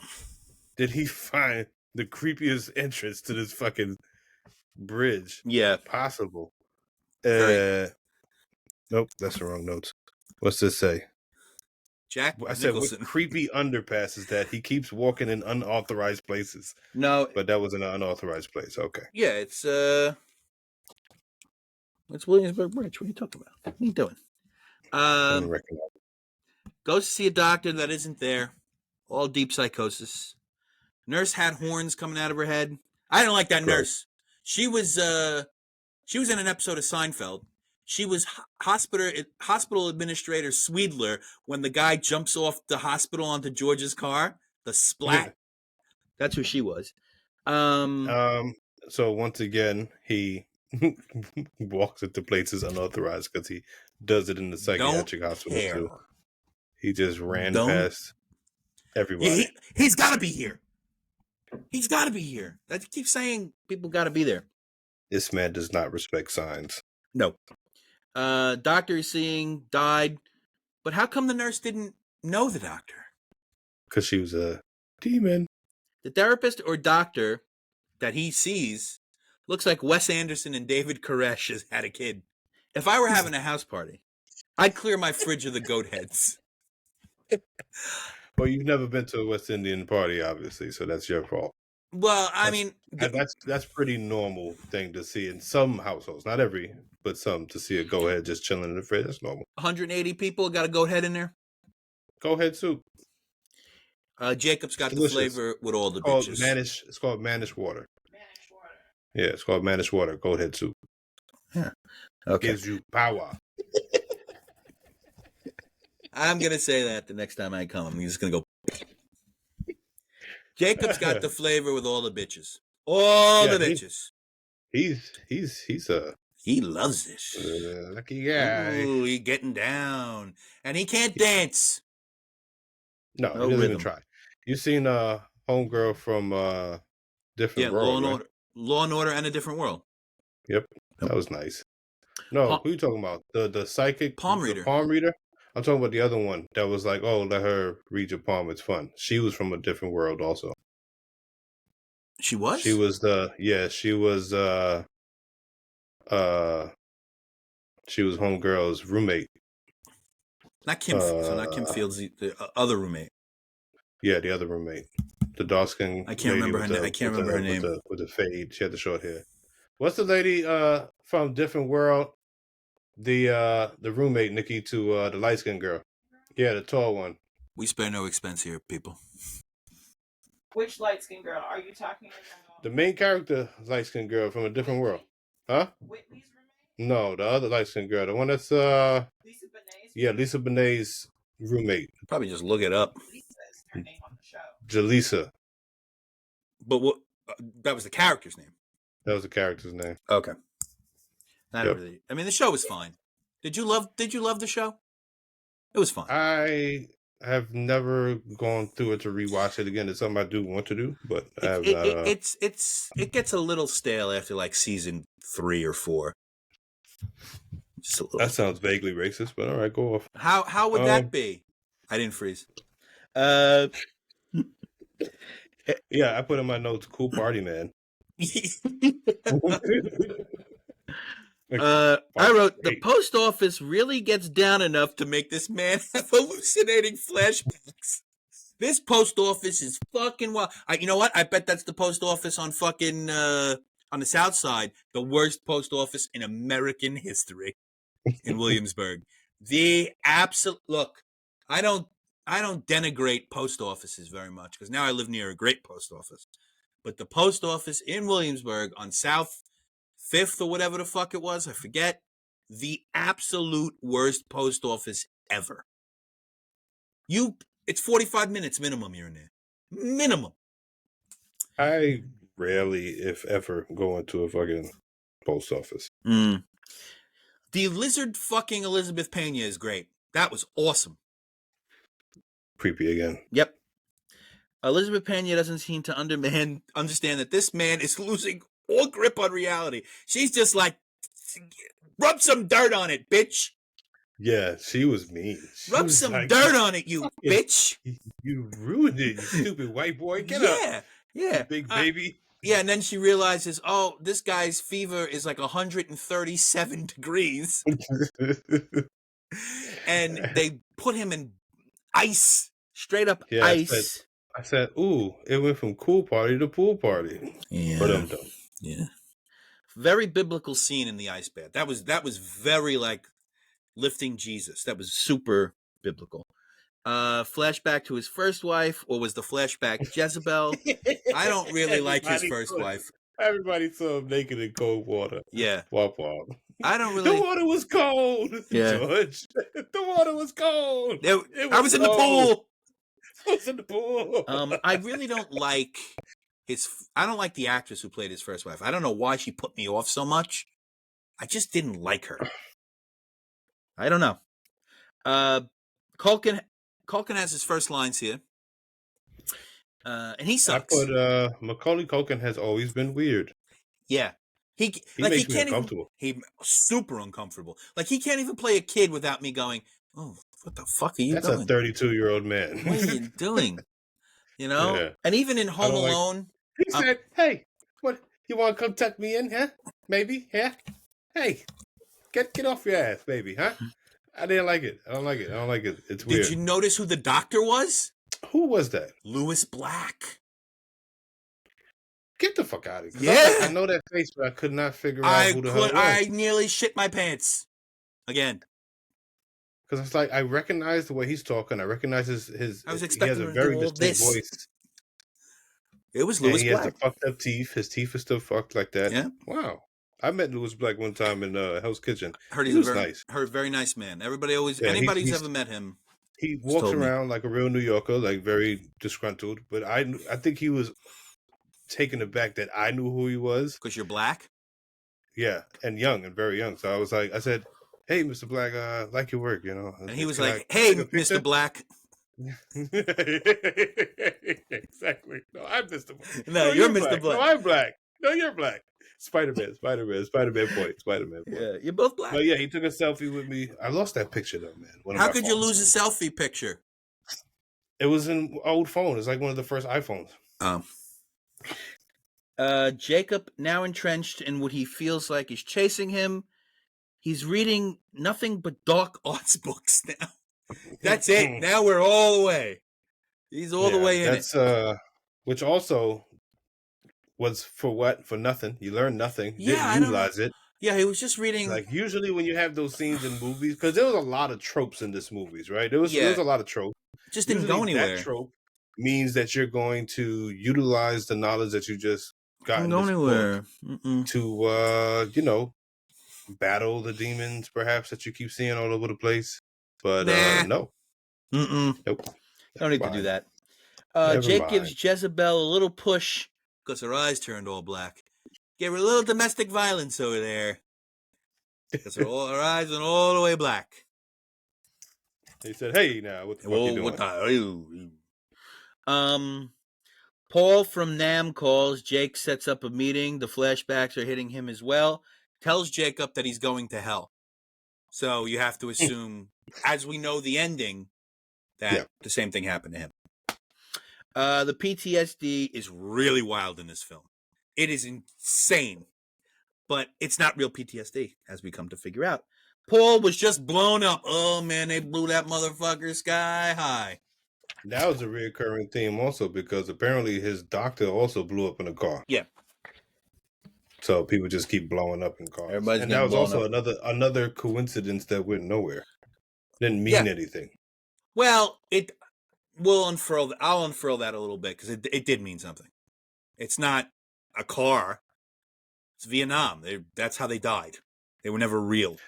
did he find the creepiest entrance to this fucking bridge?
Yeah.
Possible. Nope, that's the wrong notes. What's this say?
Jack
I said, what creepy underpass is that? He keeps walking in unauthorized places.
No.
But that was in an unauthorized place. Okay.
Yeah, it's Williamsburg Bridge. What are you talking about? What are you doing? Goes to see a doctor that isn't there. All deep psychosis. Nurse had horns coming out of her head. I didn't like that nurse. She was in an episode of Seinfeld. She was hospital administrator Sweedler when the guy jumps off the hospital onto George's car. The splat. That's who she was.
So once again, he walks into places unauthorized because he does it in the psychiatric hospital too. He just ran past everybody.
He's got to be here. He's got to be here. That keeps saying people got to be there.
This man does not respect signs.
No. Doctor he's seeing died, but how come the nurse didn't know the doctor?
Because she was a demon.
The therapist or doctor that he sees looks like Wes Anderson and David Koresh has had a kid. If I were having a house party, I'd clear my fridge of the goat heads.
Well, you've never been to a West Indian party, obviously, so that's your fault.
Well, I mean,
that's pretty normal thing to see in some households, not every, but some, to see a goat head just chilling in the fridge. That's normal.
180 people got a goat head in there.
Goat head soup.
Jacob's got the flavor with all the bitches.
It's called Manish water. Manish water. Yeah, it's called Manish water. Goat head soup.
Yeah. Okay.
Gives you power.
I'm gonna say that the next time I come. I'm just gonna go. Jacob's got the flavor with all the bitches. All the bitches.
He
loves this.
Lucky guy.
Ooh, he's getting down. And he can't dance.
No,
No
he doesn't even
rhythm.
try. You seen Homegirl from
Yeah,
Different World, right?
Law and Order, and A Different World.
Yep,
Yep.
that was nice. No, who you talking about? The psychic,
Palm
the
reader.
palm reader? I'm talking about the other one that was like, oh, let her read your palm. It's fun. She was from A Different World also.
She was.
She was uh she was Homegirl's roommate.
Not Kim. So not Kim Fields, the other roommate.
Yeah, the other roommate, the dark skinned
I can't
lady
remember
with
her. I
the
can't remember her name.
with the fade. She had the short hair. What's the lady from Different World? The roommate Nikki to the light skinned girl. Yeah, the tall one.
We spare no expense here, people.
Which light skinned girl are you talking about?
The main character, light skinned girl from A Different World. Huh?
Whitney's roommate?
No, the other light skinned girl, the one that's
Lisa Benet's.
yeah, Lisa Benet's roommate.
Probably just look it up.
Lisa is her name on the show.
Jalisa.
But what? That was the character's name.
That was the character's name.
Okay. Not
Yep.
really. I mean, the show was fine. Did you love the show? It was fun.
I have never gone through it to rewatch it again. It's something I do want to do, but I have
it gets a little stale after like season 3 or 4. Just a little.
That sounds vaguely racist, but all right, go off.
How would that be? I didn't freeze. Yeah,
I put in my notes, cool party man.
I wrote, the post office really gets down enough to make this man have hallucinating flashbacks. This post office is fucking wild. You know what? I bet that's the post office on fucking on the South Side, the worst post office in American history, in Williamsburg. The absolute look. I don't denigrate post offices very much because now I live near a great post office. But the post office in Williamsburg on South 5th or whatever the fuck it was, I forget, the absolute worst post office ever. It's 45 minutes minimum you're in there. Minimum.
I rarely, if ever, go into a fucking post office.
The lizard fucking Elizabeth Pena is great. That was awesome.
Creepy again.
Yep. Elizabeth Pena doesn't seem to understand that this man is losing all grip on reality. She's just like, rub some dirt on it, bitch.
Yeah, she was mean.
Rub some dirt on it, you bitch.
You ruined it, you stupid white boy. Get up.
Yeah.
Big baby.
Yeah, and then she realizes, oh, this guy's fever is like 137 degrees. And they put him in ice, straight up ice.
I said, ooh, it went from cool party to pool party.
Yeah. Very biblical scene in the ice bath. That was very like lifting Jesus. That was super biblical. Flashback to his first wife, or was the flashback Jezebel? I don't really like his first wife.
Everybody saw him naked in cold water.
Yeah.
Wop wop.
I don't really.
The water was cold.
Yeah.
George. The water was cold.
I was in the pool.
I was in the pool.
I really don't like I don't like the actress who played his first wife. I don't know why she put me off so much. I just didn't like her. I don't know. Culkin has his first lines here. And he sucks.
I put Macaulay Culkin has always been weird.
Yeah. He
makes me uncomfortable.
He's super uncomfortable. Like, he can't even play a kid without me going, oh, what the fuck are you doing?
That's a 32-year-old man.
What are you doing? You know? Yeah. And even in Home Alone.
He said, hey, what, you want to come tuck me in, huh? Maybe, yeah? Hey, get off your ass, baby, huh? I didn't like it. I don't like it. It's weird.
Did you notice who the doctor was?
Who was that?
Lewis Black.
Get the fuck out of here.
Yeah.
I know that face, but I could not figure out who the hell it was.
I nearly shit my pants. Again.
Because it's like, I recognize the way he's talking. I recognize his
I was expecting
he has a very distinct voice.
It was Lewis Black.
He has the fucked up teeth. His teeth are still fucked like that.
Yeah.
Wow. I met Lewis Black one time in Hell's Kitchen.
Heard he was nice. Heard very nice man. Anybody who's ever met him.
He walks around like a real New Yorker, like very disgruntled. But I think he was taken aback that I knew who he was.
Because you're black?
Yeah, and young and very young. So I said, hey, Mr. Black, I like your work, you know.
And he was like, hey, Mr. Black.
Exactly. No, I'm Mr. Black.
No,
No,
you're
you're
Mr.
black. No,
Black.
I'm black. No, you're black. Spider-Man point. Spider-Man point.
Yeah, you're both black.
But yeah, he took a selfie with me. I lost that picture though, man. One of
How
my
could you
phones.
lose a selfie picture?
It was an old phone. It's like one of the first iPhones.
Jacob, now entrenched in what he feels like is chasing him, he's reading nothing but dark arts books now. That's it. Now we're all the way. He's all the way in it.
Which also was for what? For nothing. You learn nothing.
Yeah,
Didn't
I don't know.
utilize it.
Yeah, he was just reading.
Like usually when you have those scenes in movies, because there was a lot of tropes in this movies, right? There was a lot of tropes.
Just didn't go anywhere.
That trope means that you're going to utilize the knowledge that you just got in this book to battle the demons perhaps that you keep seeing all over the place. But no. Nope.
Don't need to do that. Jake gives Jezebel a little push because her eyes turned all black. Gave her a little domestic violence over there. Because her eyes went all the way black.
He said, "Hey, now what the fuck you doing?"
What Paul from Nam calls. Jake sets up a meeting. The flashbacks are hitting him as well. Tells Jacob that he's going to hell. So you have to assume, as we know the ending, that the same thing happened to him. The PTSD is really wild in this film. It is insane. But it's not real PTSD, as we come to figure out. Paul was just blown up. Oh, man, they blew that motherfucker sky high.
That was a reoccurring theme also because apparently his doctor also blew up in a car.
Yeah.
So people just keep blowing up in cars.
And
that was also another coincidence that went nowhere. Didn't mean anything.
Well, I'll unfurl that a little bit because it did mean something. It's not a car. It's Vietnam. That's how they died. They were never real.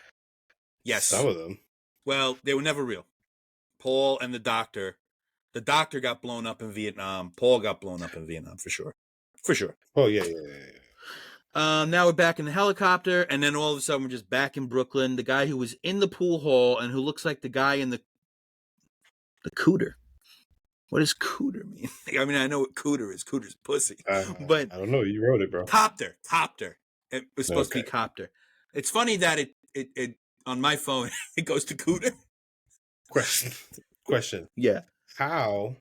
Yes.
Some of them.
Well, they were never real. Paul and the doctor. The doctor got blown up in Vietnam. Paul got blown up in Vietnam for sure. For sure.
Oh, yeah.
Now we're back in the helicopter, and then all of a sudden we're just back in Brooklyn. The guy who was in the pool hall and who looks like the guy in the cooter. What does cooter mean? I mean, I know what cooter is. Cooter's pussy. But
I don't know. You wrote it, bro.
Copter. It was supposed to be copter. It's funny that it on my phone, it goes to cooter.
Question.
Yeah.
How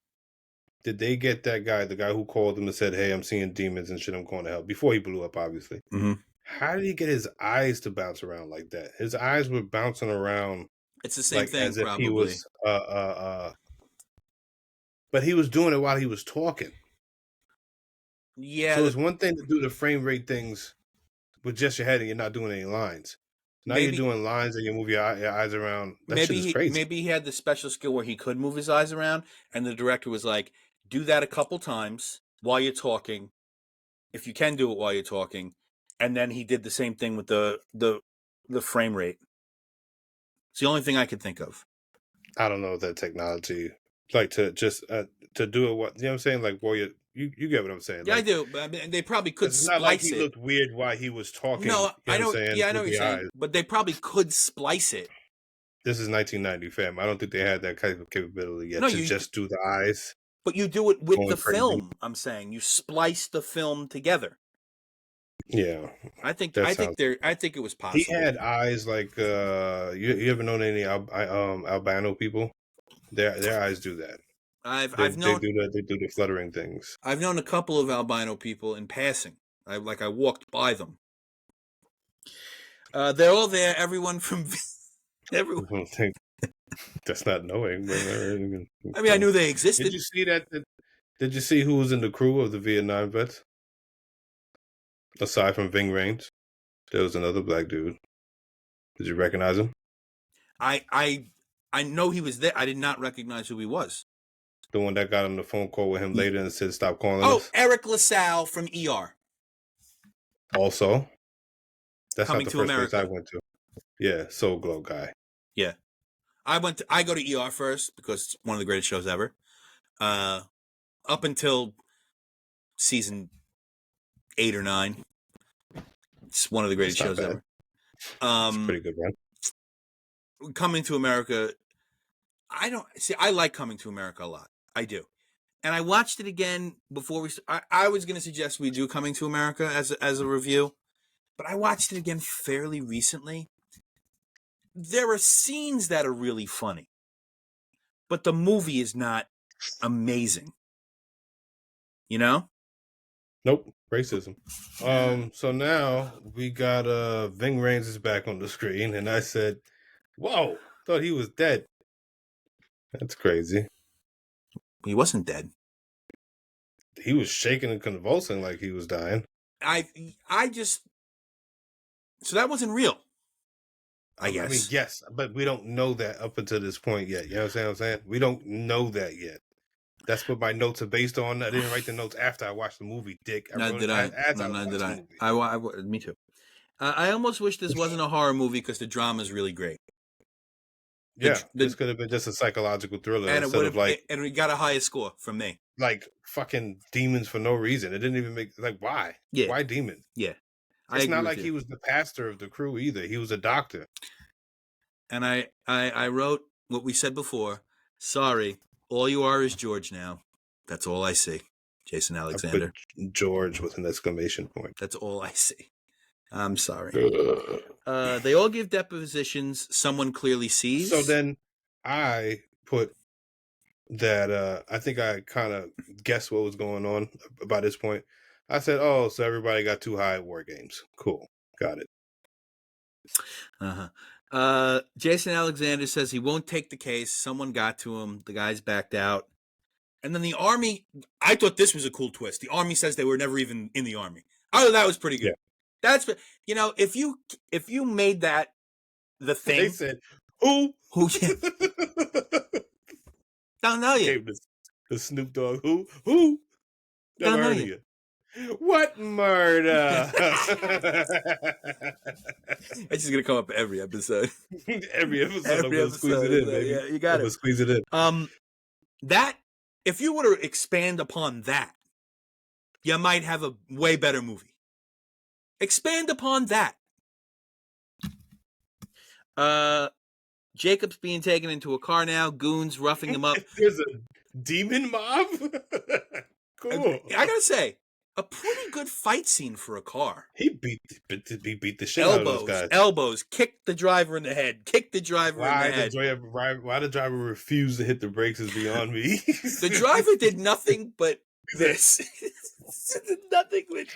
did they get that guy, the guy who called them and said, "Hey, I'm seeing demons and shit, I'm going to hell," before he blew up, obviously?
Mm-hmm.
How did he get his eyes to bounce around like that? His eyes were bouncing around.
It's the same thing,
as
probably.
If he was, but he was doing it while he was talking.
Yeah.
So it's one thing to do the frame rate things with just your head and you're not doing any lines. Now you're doing lines and you move your eyes around. That shit is crazy.
Maybe he had the special skill where he could move his eyes around, and the director was like, do that a couple times while you're talking, if you can do it while you're talking, and then he did the same thing with the frame rate. It's the only thing I could think of.
I don't know that technology, like to just to do it. What, you know what I'm saying? Like, while you get what I'm saying?
Yeah,
like,
I do. But I mean, they probably could splice it. It's not like
he looked weird while he was talking.
No, I know.
Yeah, I know
what you're saying. But they probably could splice it.
This is 1990, fam. I don't think they had that kind of capability yet to just do the eyes.
But you do it with the film. I'm saying you splice the film together.
Yeah,
I think it was possible.
He had eyes like you ever known any albino people? Their eyes do that. They do the fluttering things.
I've known a couple of albino people in passing. I walked by them. They're all there. Everyone from everyone.
I don't think that's not knowing. But
I mean, I knew they existed.
Did you see that? Did you see who was in the crew of the Vietnam vets? Aside from Ving Rhames, there was another black dude. Did you recognize him?
I know he was there. I did not recognize who he was.
The one that got on the phone call with him later and said, "Stop calling us."
Oh, Eric LaSalle from ER.
Also, that's
Coming
not the
to
first
America.
place I went to. Yeah, Soul Glow guy.
Yeah, I go to ER first because it's one of the greatest shows ever. Up until season 8 or 9, it's one of the greatest shows ever.
It's pretty good, man.
Coming to America I don't see. I like Coming to America a lot. I do, and I watched it again before we. I was going to suggest we do Coming to America as a review, but I watched it again fairly recently. There are scenes that are really funny, but the movie is not amazing. You know?
Nope, racism. So now we got Ving Rhames is back on the screen, and I said, "Whoa, thought he was dead." That's crazy.
He wasn't dead.
He was shaking and convulsing like he was dying.
I just so that wasn't real. I guess.
I mean, yes, but we don't know that up until this point yet. You know what I'm saying? We don't know that yet. That's what my notes are based on. I didn't write the notes after I watched the movie, Dick.
Neither did I. Me too. I almost wish this wasn't a horror movie because the drama is really great.
Yeah, this could have been just a psychological thriller
and
instead of like,
and we got a higher score from me.
Like fucking demons for no reason. It didn't even make why?
Yeah.
Why demons?
Yeah.
It's not like he was the pastor of the crew either. He was a doctor.
And I wrote what we said before. Sorry, all you are is George now. That's all I see. Jason Alexander.
George with an exclamation point.
That's all I see. I'm sorry. They all give depositions someone clearly sees.
So then I put that I think I kind of guessed what was going on by this point. I said, "Oh, so everybody got too high at war games. Cool. Got it."
Jason Alexander says he won't take the case. Someone got to him. The guy's backed out. And then the Army, I thought this was a cool twist. The Army says they were never even in the Army. Oh, that was pretty good. Yeah. That's, you know, if you made that the thing.
They said, who?
Yeah. Don't know you.
The Snoop Dogg, who?
Don't know you.
What murder?
It's just gonna come up every episode.
Every episode, I'm gonna squeeze it in, baby.
Yeah, you got it.
Squeeze it in.
That if you were to expand upon that, you might have a way better movie. Expand upon that. Jacob's being taken into a car now. Goons roughing him up.
There's a demon mob. Cool.
I gotta say, a pretty good fight scene for a car.
He beat the shit out of those guys.
Elbows, kicked the driver in the head, kicked the driver in the head.
Why the driver refused to hit the brakes is beyond me.
The driver did nothing but this. Nothing but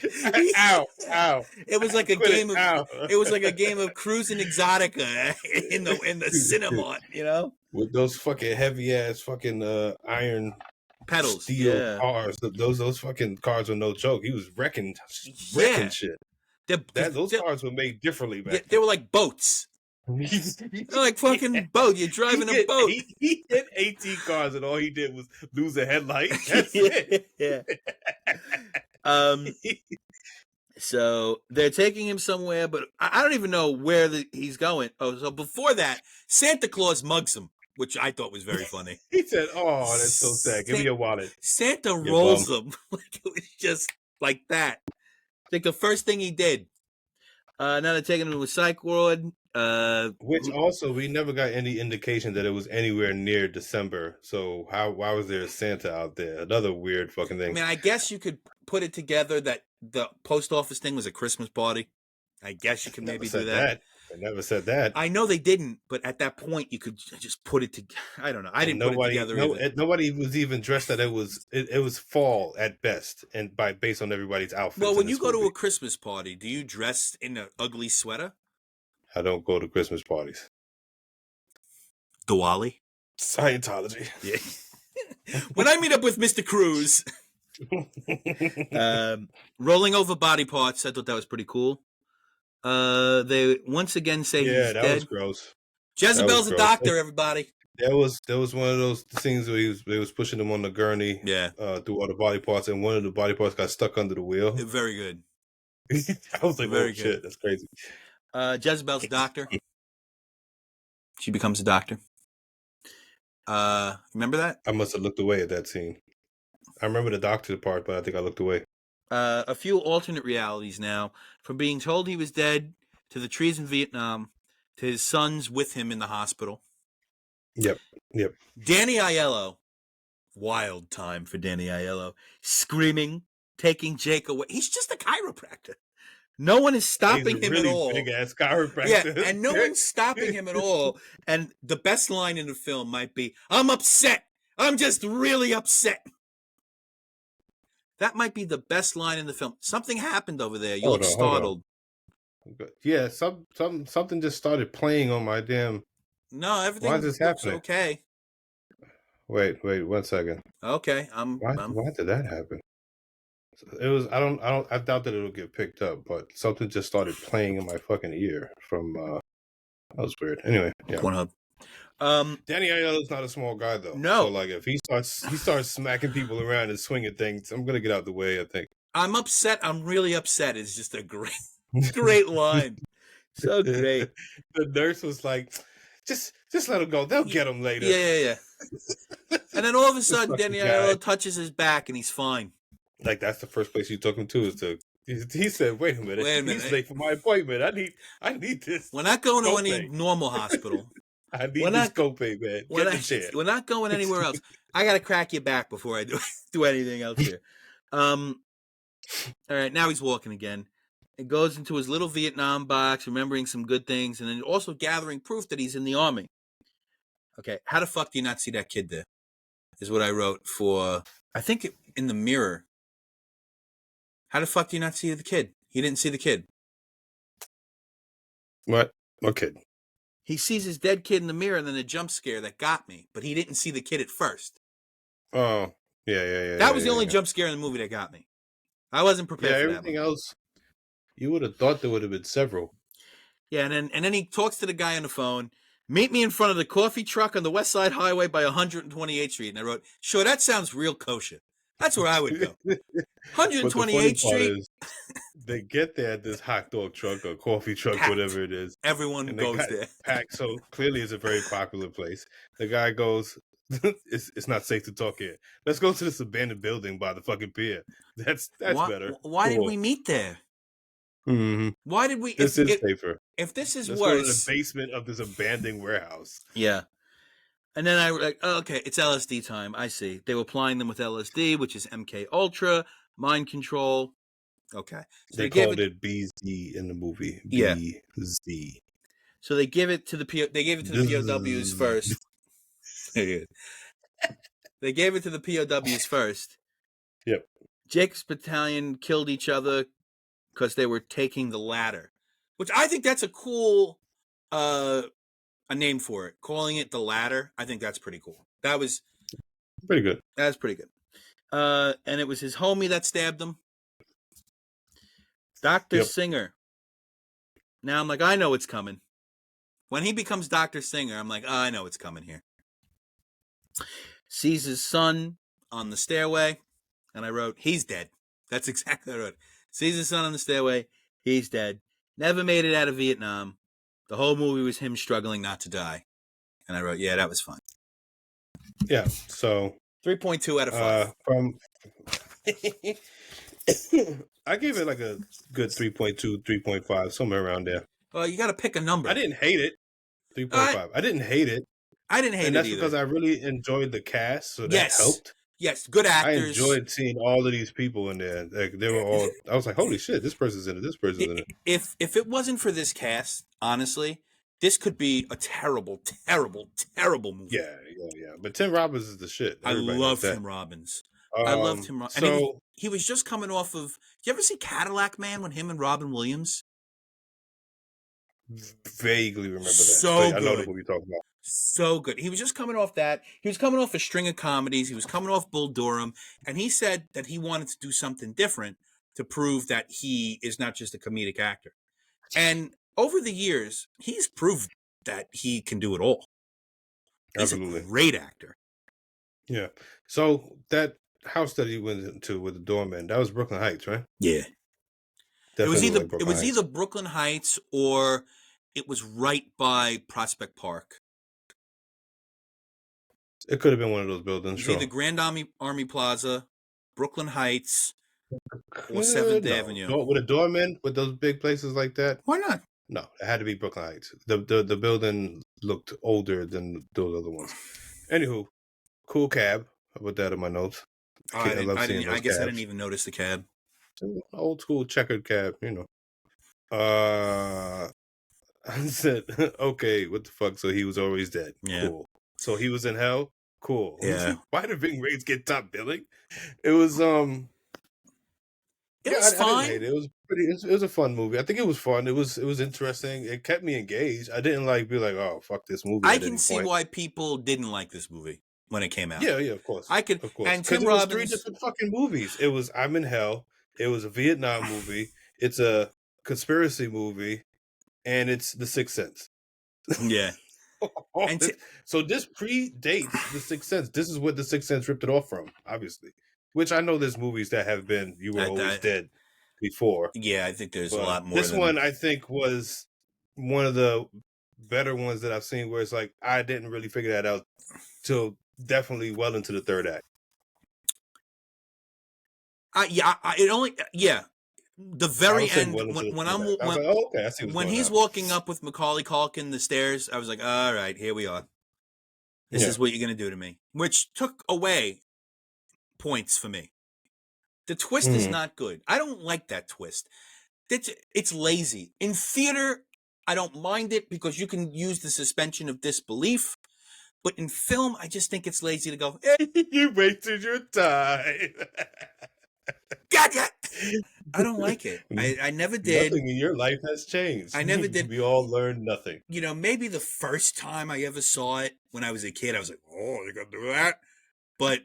ow.
It was like a game of it was like a game of Cruising Exotica in the cinema, you know?
With those fucking heavy ass fucking iron
pedals,
steel cars. Those fucking cars were no joke. He was wrecking shit. Those cars were made differently back then.
They were like boats. They're like fucking boat. You're driving a boat.
He hit 18 cars and all he did was lose a headlight. That's it.
Yeah. So they're taking him somewhere, but I don't even know where he's going. Oh, so before that, Santa Claus mugs him, which I thought was very funny.
He said, "Oh, that's so sad. Give me your wallet."
Santa rolls him like it was just like that. Like the first thing he did. Now they're taking him to a psych ward.
Which also we never got any indication that it was anywhere near December. So why was there a Santa out there? Another weird fucking thing.
I mean, I guess you could put it together that the post office thing was a Christmas party. I guess you could maybe do that.
I never said that.
I know they didn't, but at that point you could just put it together. I don't know. I didn't put it together either.
Nobody was even dressed that it was fall at best, and based on everybody's outfits.
Well, when you go to a Christmas party, do you dress in an ugly sweater?
I don't go to Christmas parties.
Diwali?
Scientology.
Yeah. When I meet up with Mr. Cruz, rolling over body parts, I thought that was pretty cool. They once again say he's dead. Yeah, that
was gross.
Jezebel's a doctor, everybody.
There was one of those things where they was pushing him on the gurney.
Yeah.
Through all the body parts, and one of the body parts got stuck under the wheel.
Very good.
I was like, very good. Shit, that's crazy.
Jezebel's a doctor. She becomes a doctor. Remember that?
I must have looked away at that scene. I remember the doctor part, but I think I looked away.
A few alternate realities now. From being told he was dead, to the trees in Vietnam, to his sons with him in the hospital.
Yep. Yep.
Danny Aiello, wild time for Danny Aiello, screaming, taking Jake away. He's just a chiropractor. No one is stopping
He's a
him at
really
all.
big ass
Yeah,
chiropractor.
and no one's stopping him at all. And the best line in the film might be, "I'm upset. I'm just really upset." That might be the best line in the film. Something happened over there. You look startled.
Yeah, something just started playing on my damn.
No, everything
Why is this
looks
happening?
okay.
Wait, 1 second.
Okay,
Why did that happen? It was I doubt that it'll get picked up, but something just started playing in my fucking ear from that was weird. Anyway, yeah.
Pornhub.
Danny Aiello's not a small guy though.
No.
So like if he starts smacking people around and swinging things, I'm gonna get out the way, I think.
I'm upset. I'm really upset. It's just a great line. So great.
The nurse was like, just let him go. They'll get him later.
Yeah. And then all of a sudden,
This
Danny
fucking guy.
Aiello touches his back and he's fine.
Like that's the first place you took him to is to. He said, "Wait a minute, he's late for my appointment. I need this.
We're not going to
copay.
any normal hospital.
I need this copay, man. Get the chair.
We're not going anywhere else. I got to crack your back before I do anything else here." All right, now he's walking again. It goes into his little Vietnam box, remembering some good things, and then also gathering proof that he's in the army. Okay, how the fuck do you not see that kid there? Is what I wrote for, I think, in the mirror. How the fuck do you not see the kid? He didn't see the kid.
What kid?
He sees his dead kid in the mirror and then a jump scare that got me, but he didn't see the kid at first.
Oh, yeah.
That was the only jump scare in the movie that got me. I wasn't prepared for that.
Everything else, you would have thought there would have been several.
Yeah, and then he talks to the guy on the phone. "Meet me in front of the coffee truck on the West Side Highway by 128th Street." And I wrote, "Sure, that sounds real kosher. That's where I would go." 128th Street.
Is, they get there at this hot dog truck or coffee truck,
Packed.
Whatever it is.
Everyone goes there.
Packed, so clearly it's a very popular place. The guy goes, it's not safe to talk here. Let's go to this abandoned building by the fucking pier. That's better.
Why did we meet there?
Mm-hmm.
Why did we?
This is safer.
If this is
Let's
worse,
go to the basement of this abandoned warehouse.
Yeah. And then I was like, oh, okay, it's LSD time. I see. They were applying them with LSD, which is MK Ultra, mind control. Okay. So
they called it BZ in the movie.
Yeah.
BZ.
So they give it to the POWs first. They gave it to the POWs first.
Yep.
Jacob's battalion killed each other because they were taking the ladder, which I think that's a cool a name for it. Calling it the ladder, I think that's pretty cool. That was
pretty good.
That's pretty good. And it was his homie that stabbed him. Dr. Singer. Now I'm like, I know it's coming. When he becomes Dr. Singer, I'm like, oh, I know it's coming here. Sees his son on the stairway, and I wrote, he's dead. That's exactly what I wrote. Sees his son on the stairway, he's dead. Never made it out of Vietnam. The whole movie was him struggling not to die. And I wrote, yeah, that was fun.
Yeah, so
3.2 out of 5.
From I gave it like a good 3.2, 3.5, somewhere around there.
Well, you got to pick a number.
I didn't hate it. 3.5. I didn't hate it.
I didn't hate it either.
And that's because I really enjoyed the cast, so that helped.
Yes, good actors.
I enjoyed seeing all of these people in there. Like they were all. I was like, "Holy shit! This person's in it. This person's in it."
If it wasn't for this cast, honestly, this could be a terrible, terrible, terrible movie.
Yeah. But Tim Robbins is the shit.
Everybody I love Tim Robbins. I loved him. And he was just coming off of. Did you ever see Cadillac Man when him and Robin Williams?
Vaguely remember that.
So good.
I know the movie you're talking about.
So good. He was just coming off that. He was coming off a string of comedies. He was coming off Bull Durham. And he said that he wanted to do something different to prove that he is not just a comedic actor. And over the years, he's proved that he can do it all. He's
Absolutely.
A great actor.
Yeah. So that house that he went into with the doorman, that was Brooklyn Heights, right?
Yeah.
Definitely
it was either Brooklyn Heights or it was right by Prospect Park.
It could have been one of those buildings.
It's either Grand Army Plaza, Brooklyn Heights, or 7th Avenue.
With a doorman with those big places like that?
Why not?
No, it had to be Brooklyn Heights. The building looked older than those other ones. Anywho, cool cab. I put that in my notes. I love seeing those
I guess I didn't
cabs.
even notice the cab.
Old school checkered cab, I said, okay, what the fuck? So he was always dead.
Yeah.
Cool. So he was in hell. Cool.
Yeah.
Why did Ving Rhames get top billing? It was
It was
I didn't
fine.
hate it. It was pretty. It was a fun movie. I think it was fun. It was interesting. It kept me engaged. I didn't be like, oh fuck this movie.
I
at
can
any
see
point.
why people didn't like this movie when it came out.
Yeah, of course.
I could,
of course,
and
because
Tim
it was 3
Robbins.
different fucking movies. It was I'm in Hell. It was a Vietnam movie. It's a conspiracy movie, and it's The Sixth Sense.
Yeah.
So this predates The Sixth Sense. This is what The Sixth Sense ripped it off from, obviously. Which I know there's movies that have been You Were Always Dead before.
Yeah, I think there's a
But
lot more.
This one I think was one of the better ones that I've seen where it's like I didn't really figure that out till definitely well into the third act.
The very end when he's walking up with Macaulay Culkin the stairs, I was like, all right, here we are. This is what you're gonna do to me, which took away points for me. The twist is not good. I don't like that twist. It's lazy. In theater, I don't mind it because you can use the suspension of disbelief. But in film, I just think it's lazy to go,
you wasted your time.
Gotcha! I don't like it. I never did.
Nothing in your life has changed.
I never did.
We all learned nothing.
Maybe the first time I ever saw it when I was a kid, I was like, oh, they're going to do that? But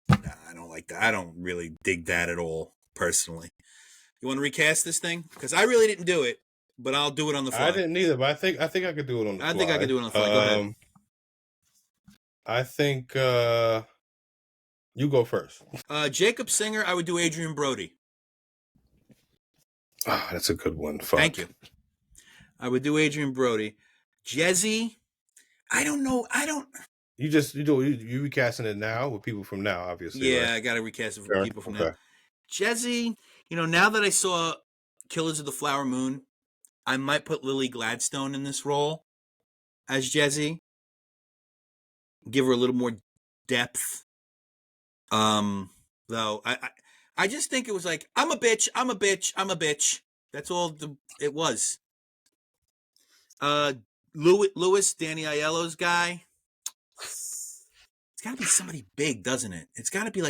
nah, I don't like that. I don't really dig that at all, personally. You want to recast this thing? Because I really didn't do it, but I'll do it on the fly.
I didn't either, but I think I could do it on the fly.
I think I could do it on the fly. Go ahead.
I think you go first.
Jacob Singer, I would do Adrian Brody.
Ah, that's a good one. Fuck.
Thank you. I would do Adrian Brody. Jesse, I don't know. You
recasting it now with people from now, obviously.
Yeah,
right?
I got to recast it with people from now. Jesse, now that I saw Killers of the Flower Moon, I might put Lily Gladstone in this role as Jesse. Give her a little more depth. Though I just think it was like, I'm a bitch. That's all it was. Lewis, Danny Aiello's guy. It's got to be somebody big, doesn't it? It's got to be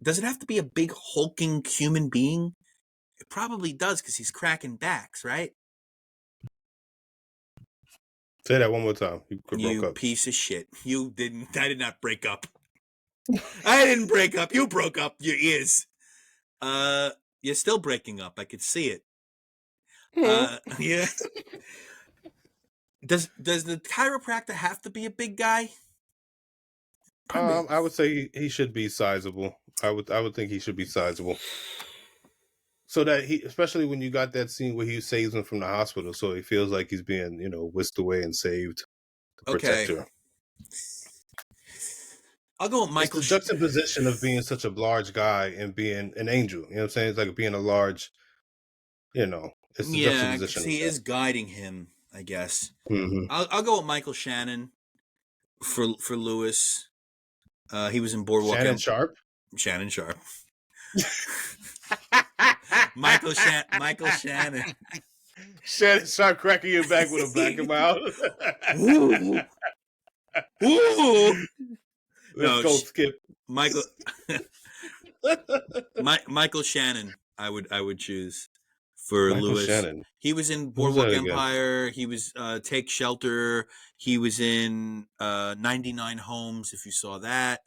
does it have to be a big hulking human being? It probably does because he's cracking backs, right?
Say that one more time.
You piece of shit. I did not break up. I didn't break up. You broke up your ears. You're still breaking up. I could see it. Yeah. Does the chiropractor have to be a big guy?
I would say he should be sizable. I would think he should be sizable. So that especially when you got that scene where he saves him from the hospital, so he feels like he's being, whisked away and saved to protect her.
I'll go with Michael.
It's the juxtaposition of being such a large guy and being an angel. You know what I'm saying? It's like being a large, it's the juxtaposition.
He is guiding him, I guess.
Mm-hmm.
I'll go with Michael Shannon for Lewis. He was in Boardwalk
Shannon
Sharp. Michael Shannon.
Shannon Sharp cracking your back with a black mouth.
Ooh. Ooh.
Let's go, Skip.
Michael Shannon, I would choose for
Michael
Lewis.
Shannon.
He was in Boardwalk Empire. He was Take Shelter. He was in 99 Homes, if you saw that.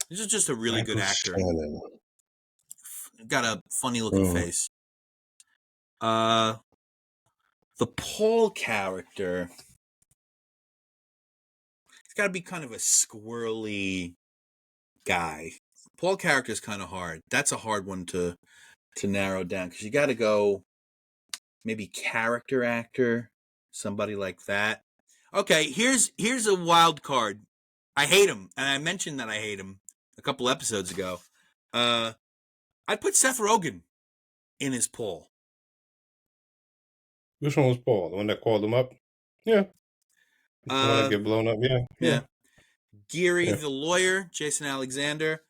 This is just a really good actor.
Shannon.
Got a funny looking face. The Paul character, it's got to be kind of a squirrely guy. Paul character is kind of hard. That's a hard one to narrow down because you got to go maybe character actor, somebody like that. Okay, here's a wild card. I hate him, and I mentioned that I hate him a couple episodes ago. I'd put Seth Rogen in his Paul.
Which one was Paul? The one that called him up? Yeah. The one that get blown up.
Yeah. Geary
Yeah.
the lawyer, Jason Alexander.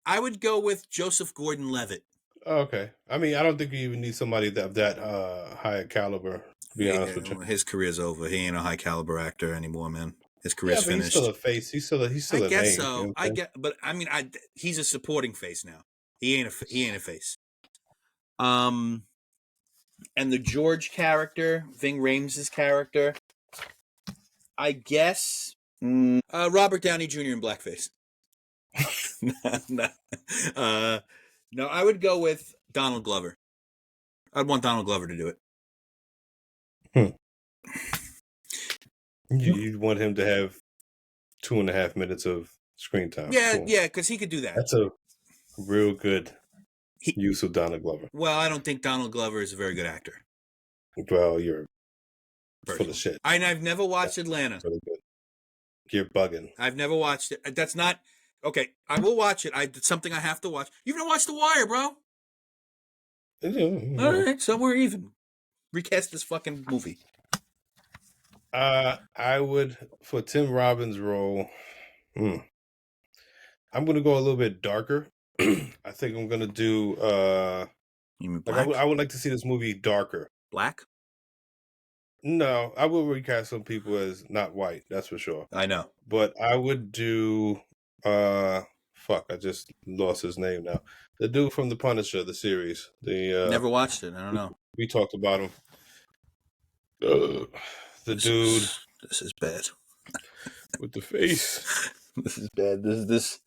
I would go with Joseph Gordon-Levitt.
Oh, okay. I mean, I don't think you even need somebody that high caliber. To be honest with you.
His career's over. He ain't a high caliber actor anymore, man. His
Yeah,
career's
but
finished.
he's still a face. He's still
I
a
guess
name.
so.
You know
I get, but I mean, he's a supporting face now. He ain't a face. And the George character, Ving Rhames' character, I guess Robert Downey Jr. in blackface. No, I would go with Donald Glover. I'd want Donald Glover to do it.
You want him to have 2.5 minutes of screen time.
Yeah,
Cool.
yeah, because he could do that.
That's a real good use of Donald Glover.
Well, I don't think Donald Glover is a very good actor.
Well, you're full of shit.
I've never watched Atlanta.
Really good. You're bugging.
I've never watched it. That's not okay. I will watch it. It's something I have to watch. You've never watched The Wire, bro.
Yeah.
All right, so we're even. Recast this fucking movie.
I would, for Tim Robbins' role, I'm going to go a little bit darker. I think I'm going to do,
You mean
like
black?
I would like to see this movie darker.
Black?
No, I will recast some people as not white, that's for sure.
I know.
But I would do, fuck, I just lost his name now. The dude from The Punisher, the series.
Never watched it. I don't know.
We talked about him. The dude
This is bad.
with the face.
This is bad. This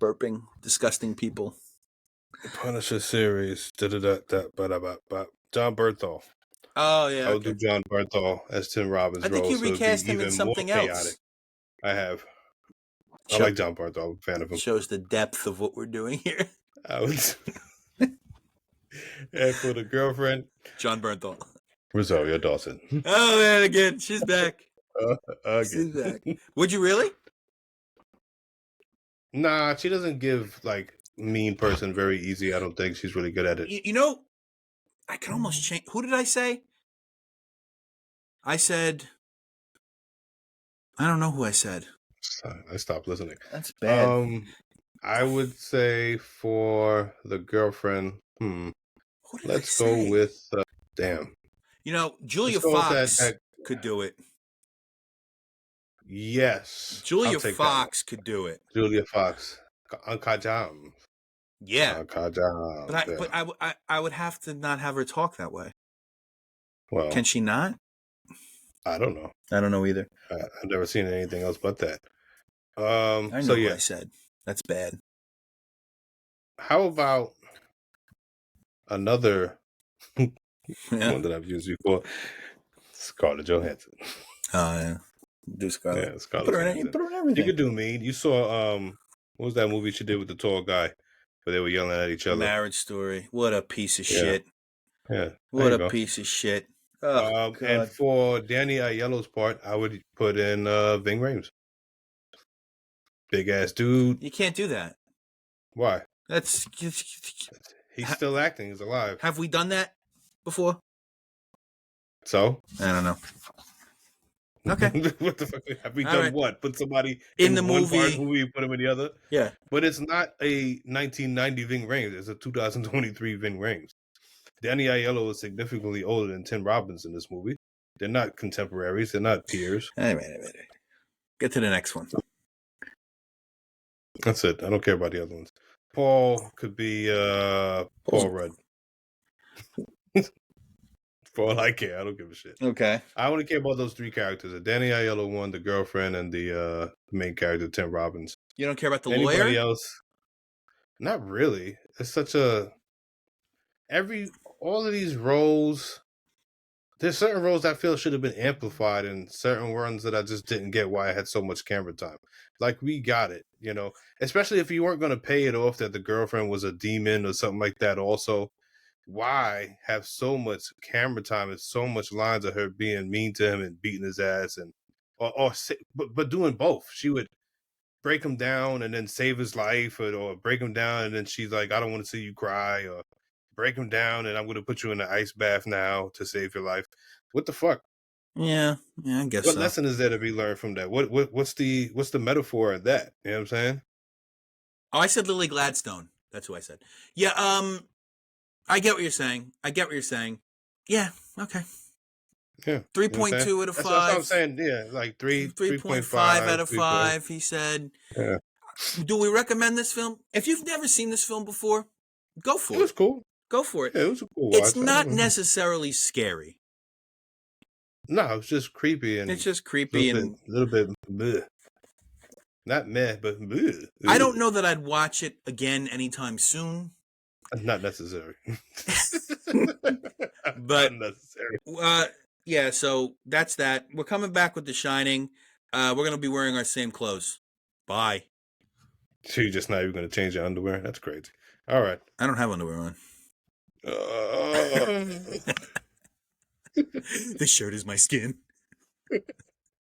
burping, disgusting people.
The Punisher series. John Bernthal.
Oh yeah.
I would do John Bernthal as Tim Robbins'
I think
role.
you recast him in
even
something
more
else.
chaotic. I have. I like John Bernthal. I'm a fan of him.
Shows the depth of what we're doing here.
I would. And for the girlfriend,
John Bernthal.
Rosario Dawson.
Oh man, again, she's back.
Again.
She's back. Would you really?
Nah, she doesn't give like mean person very easy. I don't think she's really good at it.
You know, I can almost change. Who did I say? I said. I don't know who I said.
I stopped listening.
That's bad.
I would say for the girlfriend, let's go with damn.
You know, Julia
Let's go with
Fox could do it.
Yes.
Julia Fox could do it.
Julia Fox. Kajam.
Yeah.
Kajam.
But I would have to not have her talk that way.
Well,
can she not?
I don't know.
I don't know either.
I've never seen anything else but that.
I know
so
what I said. That's bad.
How about another
Yeah.
one that I've used before? Scarlett Johansson.
Oh yeah. Do Scarlett.
Yeah, Scarlett.
Put her in everything.
You could do mean. You saw what was that movie she did with the tall guy where they were yelling at each other?
Marriage Story. What a piece of shit.
Yeah.
What a piece of shit. Oh, God.
And for Danny Aiello's part, I would put in Ving Rhames. Big ass dude.
You can't do that.
Why?
He's
still acting. He's alive.
Have we done that before?
So?
I don't know. Okay.
What the fuck? Have we done what? Put somebody
in the
one
movie.
Part movie, put him in the other?
Yeah.
But it's not a 1990 Ving Rhames. It's a 2023 Ving Rhames. Danny Aiello is significantly older than Tim Robbins in this movie. They're not contemporaries. They're not peers.
Wait a minute. Get to the next one.
That's it. I don't care about the other ones. Paul could be Paul Rudd. For all I care, I don't give a shit.
Okay.
I only care about those three characters: the Danny Aiello one, the girlfriend, and the main character, Tim Robbins.
You don't care about the
Anybody
lawyer?
Anybody else? Not really. It's such a all of these roles. There's certain roles I feel should have been amplified, and certain ones that I just didn't get why I had so much camera time. Like, we got it, you know. Especially if you weren't going to pay it off that the girlfriend was a demon or something like that. Also, why have so much camera time and so much lines of her being mean to him and beating his ass, and but doing both? She would break him down and then save his life, or break him down and then she's like, I don't want to see you cry, or break him down and I'm going to put you in the ice bath now to save your life. What the fuck?
Yeah, I guess
What
so.
lesson is there to be learned from that? What's the metaphor of that? You know what I'm saying?
Oh, I said Lily Gladstone. That's who I said. Yeah, I get what you're saying. Yeah, okay.
Yeah. You know what I'm saying?
3.2 out of
That's what I'm
5.
saying. Yeah, like
3.5 out
3.5,
of 5, he said.
Yeah.
Do we recommend this film? If you've never seen this film before, go
It
for
was
it.
cool.
Go for it.
Yeah, it was a cool
It's
watch.
not necessarily scary.
No, it was just creepy and
It's just
a
creepy
little bit bleh. Not meh, but bleh.
I don't know that I'd watch it again anytime soon.
Not necessary.
But
Unnecessary.
yeah, so that's that. We're coming back with The Shining. We're going to be wearing our same clothes. Bye.
So you're just not even going to change your underwear? That's crazy. All right.
I don't have underwear on.
Uh...
This shirt is my skin.